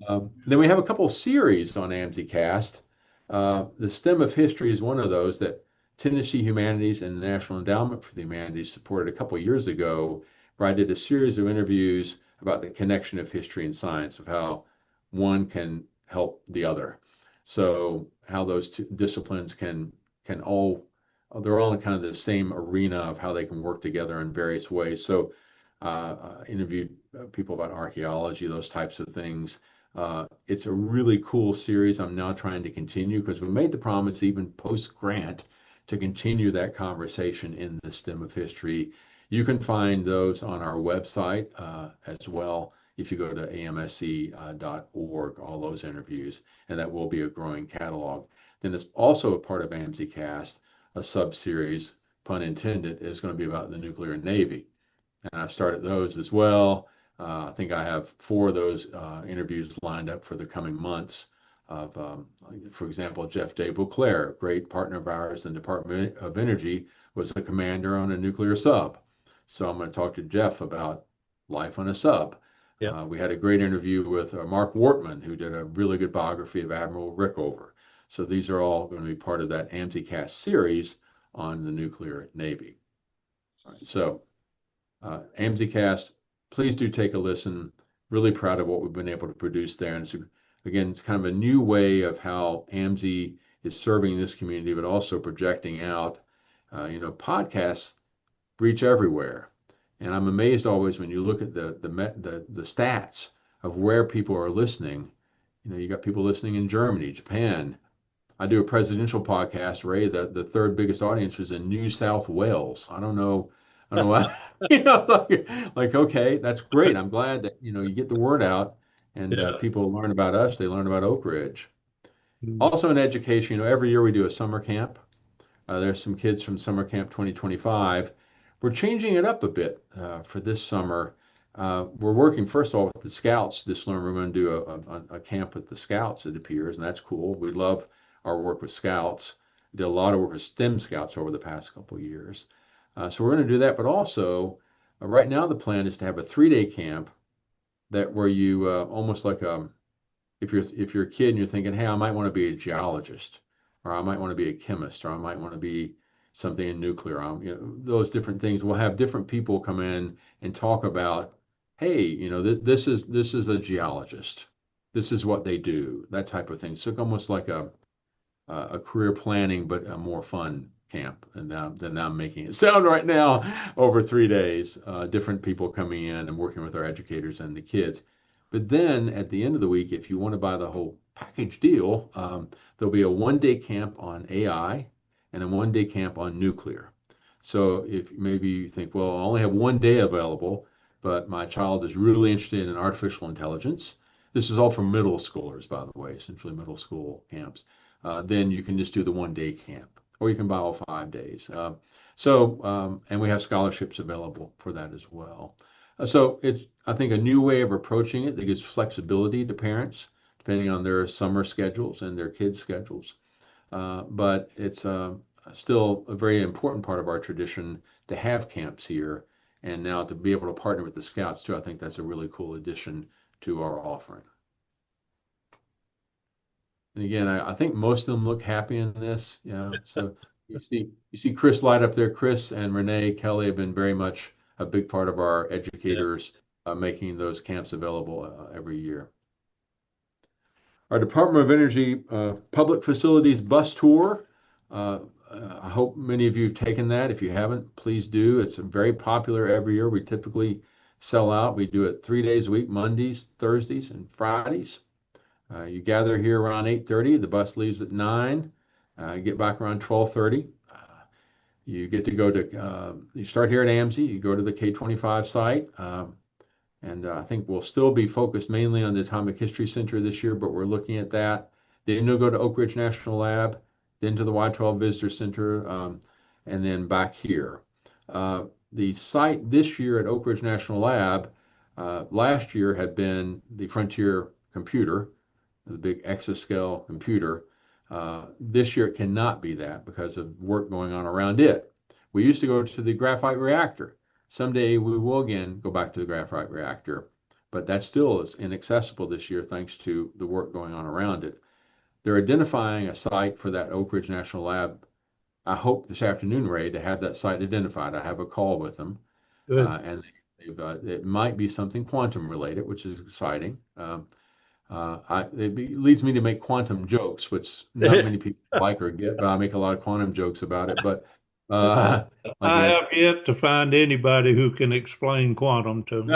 Then we have a couple series on AMSI Cast. The STEM of History is one of those that Tennessee Humanities and the National Endowment for the Humanities supported a couple years ago, where I did a series of interviews about the connection of history and science, of how one can help the other. So how those two disciplines can all they're all in kind of the same arena of how they can work together in various ways. So interviewed people about archaeology, those types of things. It's a really cool series. I'm now trying to continue because we made the promise even post grant to continue that conversation in the STEM of history. You can find those on our website as well. If you go to amsc.org, all those interviews, and that will be a growing catalog. Then it's also a part of AMSCast, a sub-series, pun intended, is going to be about the nuclear navy. And I've started those as well. I think I have four of those interviews lined up for the coming months. Of, for example, Jeff de Beauclair, great partner of ours in the Department of Energy, was a commander on a nuclear sub. So I'm going to talk to Jeff about life on a sub. Yeah. We had a great interview with Mark Wortman, who did a really good biography of Admiral Rickover. So these are all going to be part of that AMSCast series on the nuclear navy. All right, so AMSCast, please do take a listen. Really proud of what we've been able to produce there. And it's, again, it's kind of a new way of how AMSI is serving this community, but also projecting out. Podcasts reach everywhere. And I'm amazed always when you look at the stats of where people are listening. You got people listening in Germany, Japan. I do a presidential podcast, Ray. The third biggest audience was in New South Wales. I don't know why. Okay, that's great. I'm glad that you get the word out and Yeah. people learn about us. They learn about Oak Ridge. Mm. Also in education, every year we do a summer camp. There's some kids from Summer Camp 2025. We're changing it up a bit for this summer. We're working, first of all, with the Scouts this summer. We're going to do a camp with the Scouts, it appears, and that's cool. We love our work with Scouts. Did a lot of work with STEM Scouts over the past couple of years. So we're going to do that, but also right now the plan is to have a 3-day camp that where you almost like if you're a kid and you're thinking, hey, I might want to be a geologist, or I might want to be a chemist, or I might want to be something in nuclear. Those different things. We'll have different people come in and talk about, hey, this is a geologist. This is what they do, that type of thing. So almost like a career planning, but a more fun camp than I'm making it sound right now over 3 days. Different people coming in and working with our educators and the kids. But then at the end of the week, if you want to buy the whole package deal, there'll be a 1-day camp on AI and a 1-day camp on nuclear. So if maybe you think, well, I only have 1 day available, but my child is really interested in artificial intelligence. This is all for middle schoolers, by the way, essentially middle school camps. Then you can just do the 1-day camp, or you can buy all 5 days. And we have scholarships available for that as well. So it's, I think, a new way of approaching it that gives flexibility to parents, depending on their summer schedules and their kids' schedules. But it's still a very important part of our tradition to have camps here. And now to be able to partner with the Scouts too, I think that's a really cool addition to our offering. And again, I think most of them look happy in this. Yeah. So you see Chris light up there. Chris and Renee Kelly have been very much a big part of our Yeah. educators making those camps available every year. Our Department of Energy public facilities bus tour. Uh, I hope many of you have taken that. If you haven't, please do. It's very popular every year. We typically sell out. We do it 3 days a week, Mondays, Thursdays, and Fridays. You gather here around 8:30. The bus leaves at 9. You get back around 12:30. You get to go to, you start here at AMSI, you go to the K-25 site, and I think we'll still be focused mainly on the Atomic History Center this year, but we're looking at that. Then you'll go to Oak Ridge National Lab, then to the Y-12 Visitor Center, and then back here. The site this year at Oak Ridge National Lab, last year had been the Frontier computer, the big exascale computer. This year it cannot be that because of work going on around it. We used to go to the graphite reactor. Someday we will again go back to the graphite reactor, but that still is inaccessible this year thanks to the work going on around it. They're identifying a site for that Oak Ridge National Lab. I hope this afternoon, Ray, to have that site identified. I have a call with them, Good. and it might be something quantum related, which is exciting. It leads me to make quantum jokes, which not many people like or get, but I make a lot of quantum jokes about it. But like I this, have yet to find anybody who can explain quantum to me.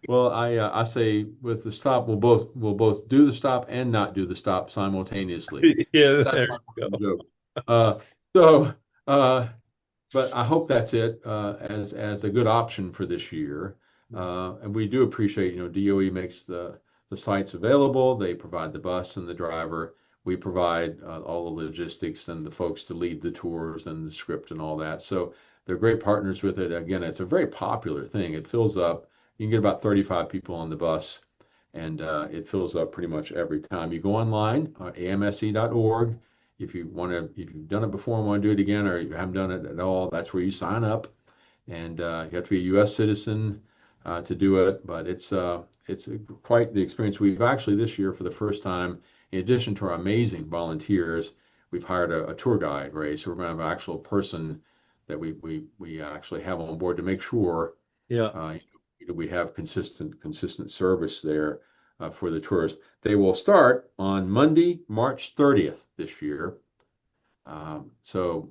well, I say with the stop, we'll both do the stop and not do the stop simultaneously. Yeah, That's there my you quantum go. joke. Uh, so uh, but I hope that's it as a good option for this year. And we do appreciate, DOE makes the sites available. They provide the bus and the driver. We provide all the logistics and the folks to lead the tours and the script and all that. So they're great partners with it. Again, it's a very popular thing. It fills up. You can get about 35 people on the bus, and it fills up pretty much every time. You go online, amse.org. If you want to, if you've done it before and want to do it again, or you haven't done it at all, that's where you sign up. And you have to be a U.S. citizen to do it. But it's quite the experience. We've actually this year, for the first time, in addition to our amazing volunteers, we've hired a tour guide, Ray. So we're going to have an actual person that we actually have on board to make sure Yeah. uh, we have consistent service there for the tourists. They will start on Monday, March 30th this year. So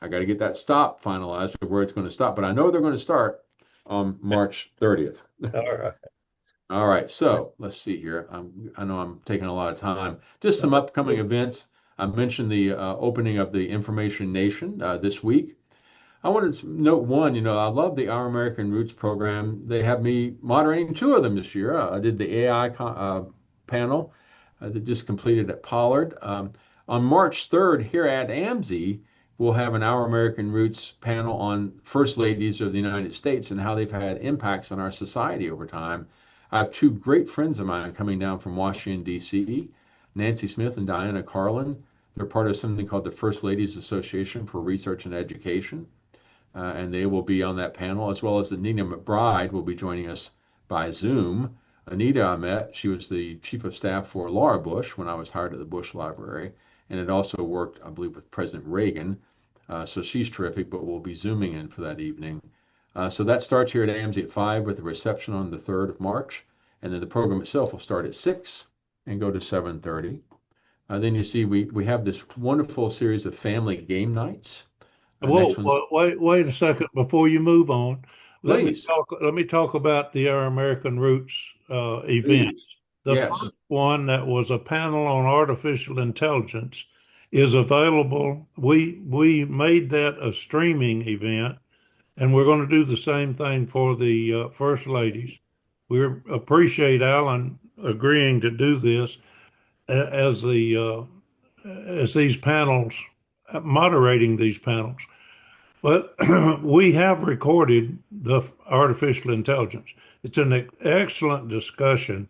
I got to get that stop finalized of where it's going to stop, but I know they're going to start on March 30th. All right. All right, so let's see here. I know I'm taking a lot of time. Just some upcoming events. I mentioned the opening of the Information Nation this week. I wanted to note one, I love the Our American Roots program. They have me moderating two of them this year. I did the AI panel that just completed at Pollard. On March 3rd, here at AMSI, we'll have an Our American Roots panel on First Ladies of the United States and how they've had impacts on our society over time. I have two great friends of mine coming down from Washington, D.C., Nancy Smith and Diana Carlin. They're part of something called the First Ladies Association for Research and Education, and they will be on that panel, as well as Anita McBride will be joining us by Zoom. Anita, I met, she was the chief of staff for Laura Bush when I was hired at the Bush Library, and had also worked, I believe, with President Reagan. So she's terrific, but we'll be Zooming in for that evening. So that starts here at AMSI at 5 with a reception on the 3rd of March, and then the program itself will start at 6 and go to 7:30. Then you see we have this wonderful series of family game nights. Whoa, Next one's wait a second before you move on. please. Let me talk about the Our American Roots events. Please. The Yes. first one that was a panel on artificial intelligence is available. We made that a streaming event, and we're going to do the same thing for the First Ladies. We appreciate Alan agreeing to do this as as these panels, moderating these panels. But we have recorded the artificial intelligence. It's an excellent discussion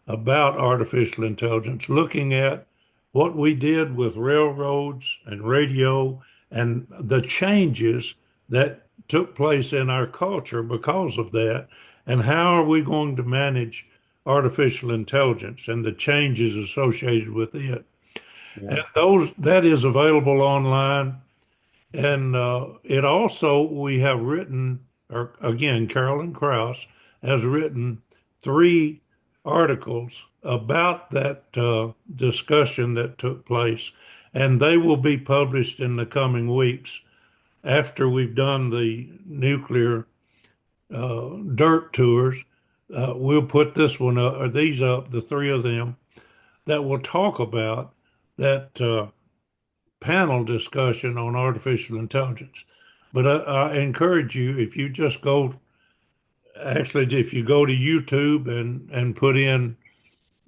about artificial intelligence, looking at what we did with railroads and radio and the changes that took place in our culture because of that, and how are we going to manage artificial intelligence and the changes associated with it. And Yeah. those that is available online. And it also, we have written, or again, Carolyn Krauss has written three articles about that discussion that took place, and they will be published in the coming weeks after we've done the nuclear dirt tours. We'll put this one up, or these up, the three of them, that will talk about that panel discussion on artificial intelligence. But I encourage you, if you just go, actually, if you go to YouTube and put in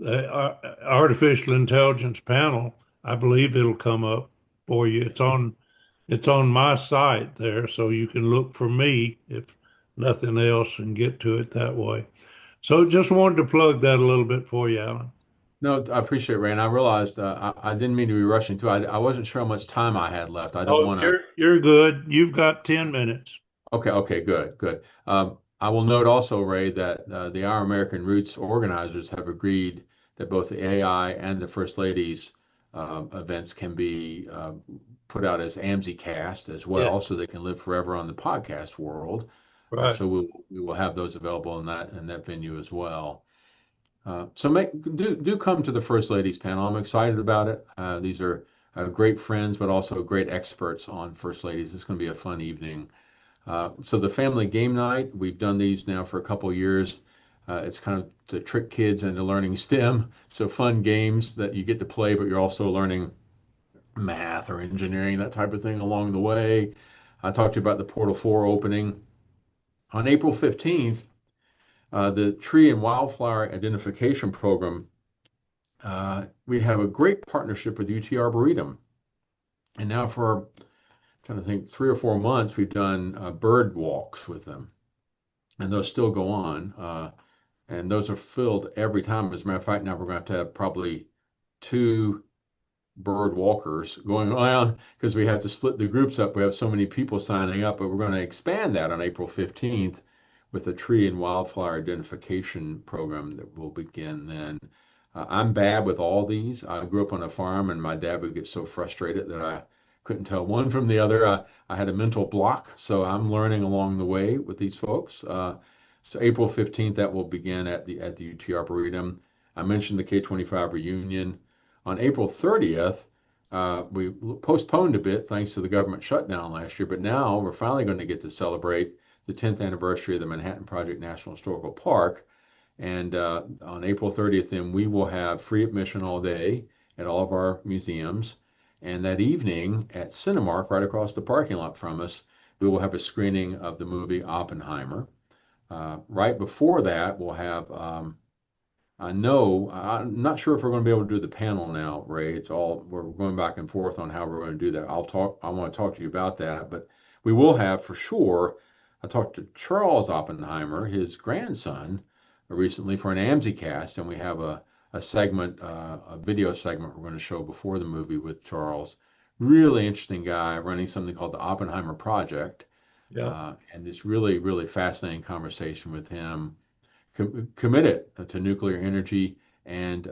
artificial intelligence panel, I believe it'll come up for you. It's on my site there, so you can look for me if nothing else and get to it that way. So just wanted to plug that a little bit for you, Alan. No, I appreciate it, Ray. And I realized I didn't mean to be rushing through. I wasn't sure how much time I had left. I don't Oh, want to. you're good. You've got 10 minutes. Okay, okay, good, good. I will note also, Ray, that the Our American Roots organizers have agreed that both the AI and the First Ladies events can be put out as AMSI Cast as Yeah, well, so they can live forever on the podcast world. right. So we will have those available in that venue as well. So do come to the First Ladies panel. I'm excited about it. These are great friends, but also great experts on First Ladies. It's going to be a fun evening. So the family game night, we've done these now for a couple of years. It's kind of to trick kids into learning STEM. So fun games that you get to play, but you're also learning math or engineering, that type of thing along the way. I talked to you about the Portal 4 opening. On April 15th, the Tree and Wildflower Identification Program, we have a great partnership with UT Arboretum. And now for, I'm trying to think, 3 or 4 months, we've done bird walks with them. And those still go on. And those are filled every time. As a matter of fact, now we're going to have probably two bird walkers going around because we have to split the groups up. We have so many people signing up, but we're going to expand that on April 15th with a tree and wildflower identification program that will begin then. I'm bad with all these. I grew up on a farm, and my dad would get so frustrated that I couldn't tell one from the other. I had a mental block, so I'm learning along the way with these folks. So April 15th, that will begin at the UT Arboretum. I mentioned the K-25 reunion. On April 30th, we postponed a bit thanks to the government shutdown last year, but now we're finally going to get to celebrate the 10th anniversary of the Manhattan Project National Historical Park. And on April 30th, then we will have free admission all day at all of our museums. And that evening at Cinemark, right across the parking lot from us, we will have a screening of the movie Oppenheimer. Right before that, we'll have I know, I'm not sure if we're going to be able to do the panel now, Ray. It's all, we're going back and forth on how we're going to do that. I want to talk to you about that, but we will have for sure. I talked to Charles Oppenheimer, his grandson, recently for an AMSI cast, and we have a segment, a video segment we're going to show before the movie with Charles. Really interesting guy running something called the Oppenheimer Project, Yeah. and this really, really fascinating conversation with him committed to nuclear energy and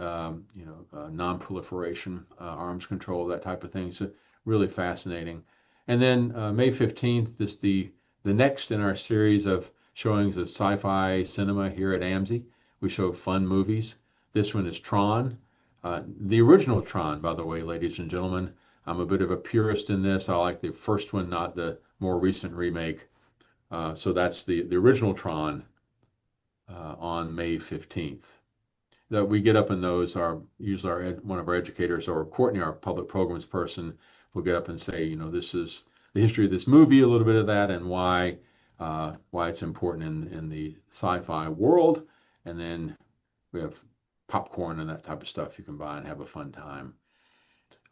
non-proliferation, arms control, that type of thing. So really fascinating. And then May 15th is the next in our series of showings of sci-fi cinema here at AMSI. We show fun movies. This one is Tron, the original Tron, by the way, ladies and gentlemen. I'm a bit of a purist in this. I like the first one, not the more recent remake. So that's the original Tron on May 15th. That we get up in those, our usually one of our educators or Courtney, our public programs person, will get up and say, this is the history of this movie, a little bit of that, and why it's important in the sci-fi world. And then we have popcorn and that type of stuff you can buy and have a fun time.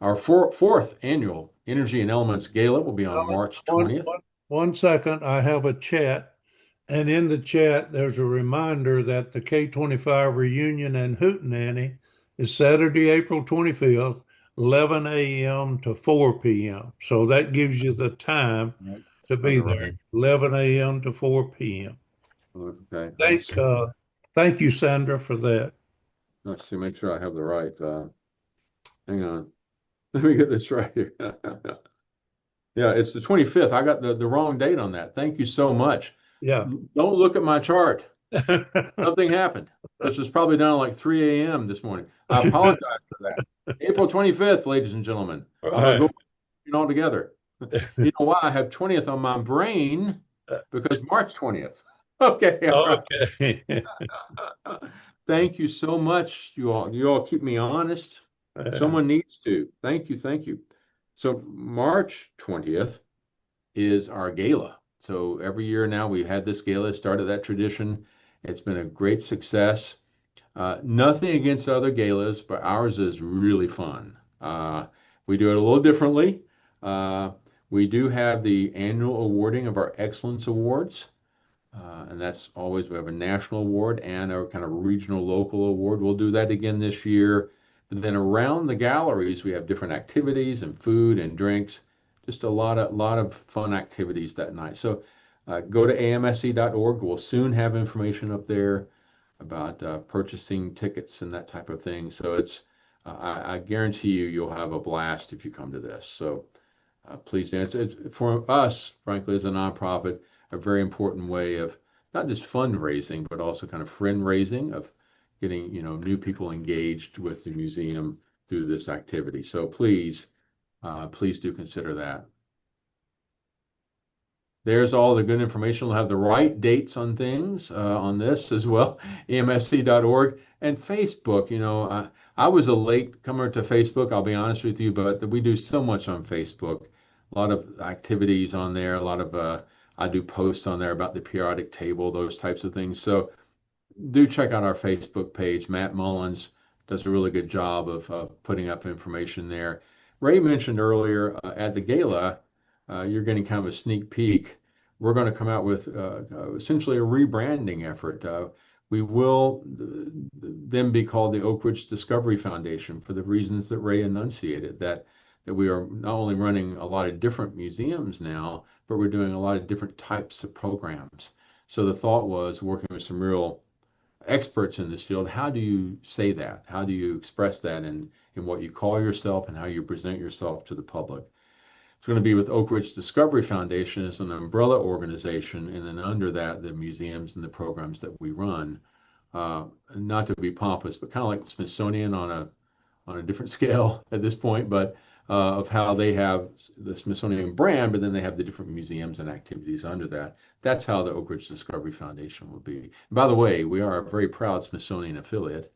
Our fourth annual Energy and Elements Gala will be on March One, 20th. one, 1 second, I have a chat, and in the chat, there's a reminder that the K-25 reunion in Hootenanny is Saturday, April 25th, 11 a.m. to 4 p.m. So that gives you the time Right. to Got be it there, right. 11 a.m. to 4 p.m. Okay. Thank, uh, thank you, Sandra, for that. Let's see, make sure I have the right. Hang on. Let me get this right here. Yeah, it's the 25th. I got the wrong date on that. Thank you so much. Yeah. Don't look at my chart. Something happened. This was probably done at like 3 a.m. this morning. I apologize for that. April 25th, ladies and gentlemen. I'm going to Right. go it all together. You know why I have 20th on my brain? Because March 20th. Okay, all right. Okay. Thank you so much, you all. You all keep me honest. Someone needs to. Thank you, thank you. So March 20th is our gala. So every year now we've had this gala, started that tradition. It's been a great success. Nothing against other galas, but ours is really fun. We do it a little differently. Uh, we do have the annual awarding of our Excellence Awards. And that's always, we have a national award and a kind of regional local award. We'll do that again this year. But then around the galleries, we have different activities and food and drinks. Just a lot of fun activities that night. So go to amse.org. We'll soon have information up there about purchasing tickets and that type of thing. So I guarantee you'll have a blast if you come to this. So please do. It's for us, frankly, as a nonprofit, a very important way of not just fundraising, but also kind of friend raising of getting, new people engaged with the museum through this activity. So please do consider that. There's all the good information. We'll have the right dates on things on this as well, emsc.org and Facebook. I was a late comer to Facebook, I'll be honest with you, but we do so much on Facebook. a lot of activities on there, a lot of I do posts on there about the periodic table, those types of things. So do check out our Facebook page. Matt Mullins does a really good job of putting up information there. Ray mentioned earlier at the gala, you're getting kind of a sneak peek. We're going to come out with essentially a rebranding effort. We will then be called the Oak Ridge Discovery Foundation for the reasons that Ray enunciated, that we are not only running a lot of different museums now, but we're doing a lot of different types of programs. So the thought was working with some real experts in this field. How do you say that? How do you express that in what you call yourself and how you present yourself to the public? It's going to be with Oak Ridge Discovery Foundation as an umbrella organization, and then under that, the museums and the programs that we run. Not to be pompous, but kind of like the Smithsonian on a different scale at this point, but of how they have the Smithsonian brand, but then they have the different museums and activities under that. That's how the Oak Ridge Discovery Foundation will be. And by the way, we are a very proud Smithsonian affiliate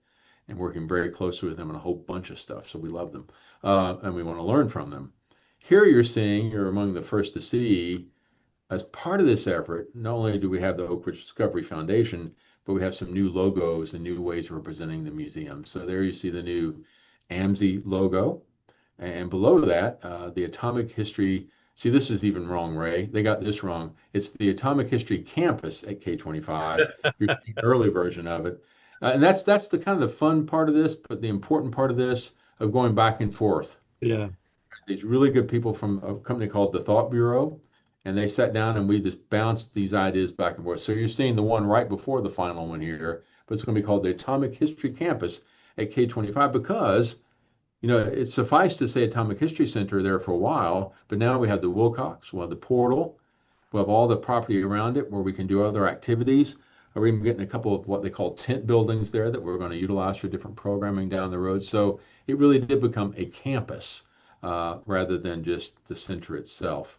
and working very closely with them on a whole bunch of stuff. So we love them and we want to learn from them. Here you're among the first to see, as part of this effort, not only do we have the Oak Ridge Discovery Foundation, but we have some new logos and new ways of representing the museum. So there you see the new AMSI logo. And below that, the Atomic History. See, this is even wrong, Ray. They got this wrong. It's the Atomic History Campus at K25. You're seeing an early version of it. And that's the kind of the fun part of this, but the important part of this of going back and forth. Yeah. These really good people from a company called the Thought Bureau, and they sat down and we just bounced these ideas back and forth. So you're seeing the one right before the final one here, but it's going to be called the Atomic History Campus at K25 because it's suffice to say Atomic History Center there for a while, but now we have the Wilcox, we'll have the portal, we'll have all the property around it where we can do other activities. We're even getting a couple of what they call tent buildings there that we're going to utilize for different programming down the road. So it really did become a campus rather than just the center itself.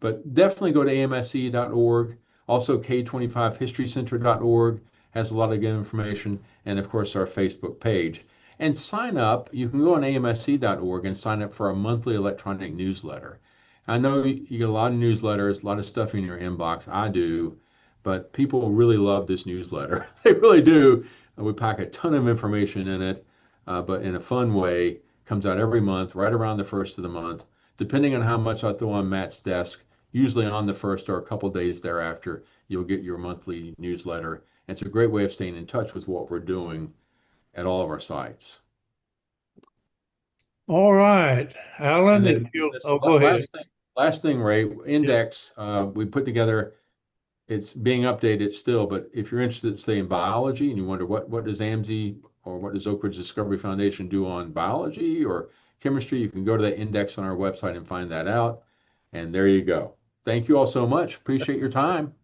But definitely go to amsc.org. Also, K25historycenter.org has a lot of good information. And of course, our Facebook page. And sign up. You can go on amsc.org and sign up for a monthly electronic newsletter. I know you get a lot of newsletters, a lot of stuff in your inbox. I do. But people really love this newsletter. They really do. We pack a ton of information in it, but in a fun way. Comes out every month, right around the first of the month. Depending on how much I throw on Matt's desk, usually on the first or a couple days thereafter, you'll get your monthly newsletter. And it's a great way of staying in touch with what we're doing at all of our sites. All right, And Alan, if then you'll, this oh, go ahead. last thing, Ray, Yeah. index, we put together, it's being updated still, but if you're interested, say, in biology and you wonder what does AMSI or what does Oak Ridge Discovery Foundation do on biology or chemistry, you can go to that index on our website and find that out. And there you go. Thank you all so much. Appreciate your time.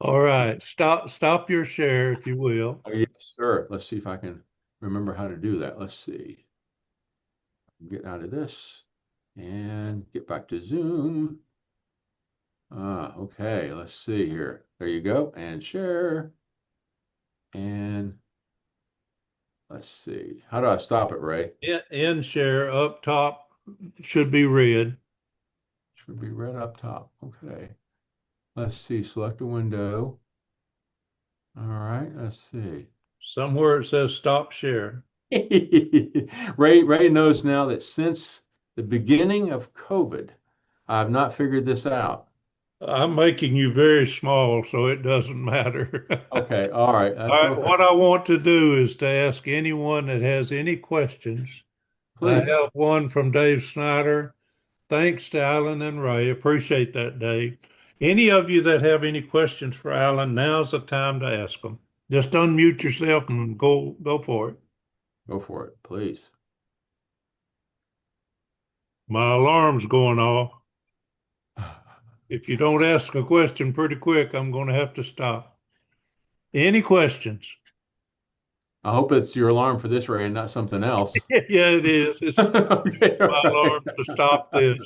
All right. Stop your share, if you will. Oh, yes, sir. Let's see if I can remember how to do that. Let's see. Get out of this and get back to Zoom. Okay, let's see here. There you go. And share. And let's see. How do I stop it, Ray? End share up top should be red. Should be right up top. Okay. Let's see. Select a window. All right. Let's see. Somewhere it says stop share. Ray knows now that since the beginning of COVID, I've not figured this out. I'm making you very small, so it doesn't matter. Okay. All right. All That's right, okay. what I want to do is to ask anyone that has any questions. I Please. have one from Dave Snyder. Thanks to Alan and Ray. Appreciate that, Dave. Any of you that have any questions for Alan, now's the time to ask them. Just unmute yourself and go for it. Go for it, please. My alarm's going off. If you don't ask a question pretty quick, I'm going to have to stop. Any questions? I hope it's your alarm for this, Ray, and not something else. Yeah, it is. It's Okay, all my right. alarm to stop this.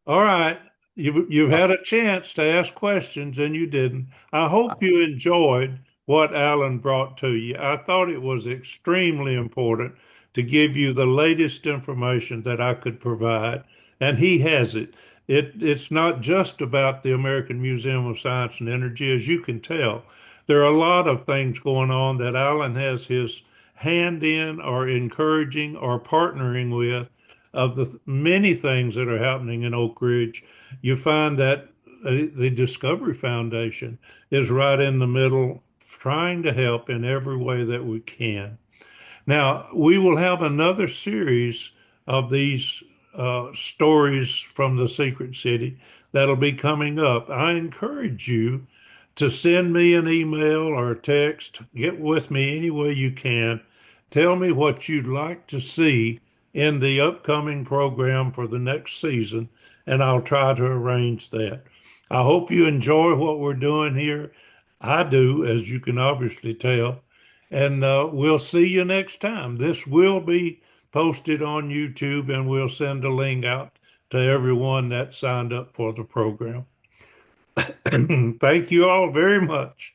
All right. You've had a chance to ask questions and you didn't. I hope you enjoyed what Alan brought to you. I thought it was extremely important to give you the latest information that I could provide, and he has it. It's not just about the American Museum of Science and Energy, as you can tell. There are a lot of things going on that Alan has his hand in, or encouraging, or partnering with. Of the many things that are happening in Oak Ridge, you find that the Discovery Foundation is right in the middle, trying to help in every way that we can. Now, we will have another series of these stories from the Secret City that'll be coming up. I encourage you to send me an email or a text, get with me any way you can. Tell me what you'd like to see in the upcoming program for the next season, and I'll try to arrange that. I hope you enjoy what we're doing here. I do, as you can obviously tell. And we'll see you next time. This will be posted on YouTube, and we'll send a link out to everyone that signed up for the program. Thank you all very much.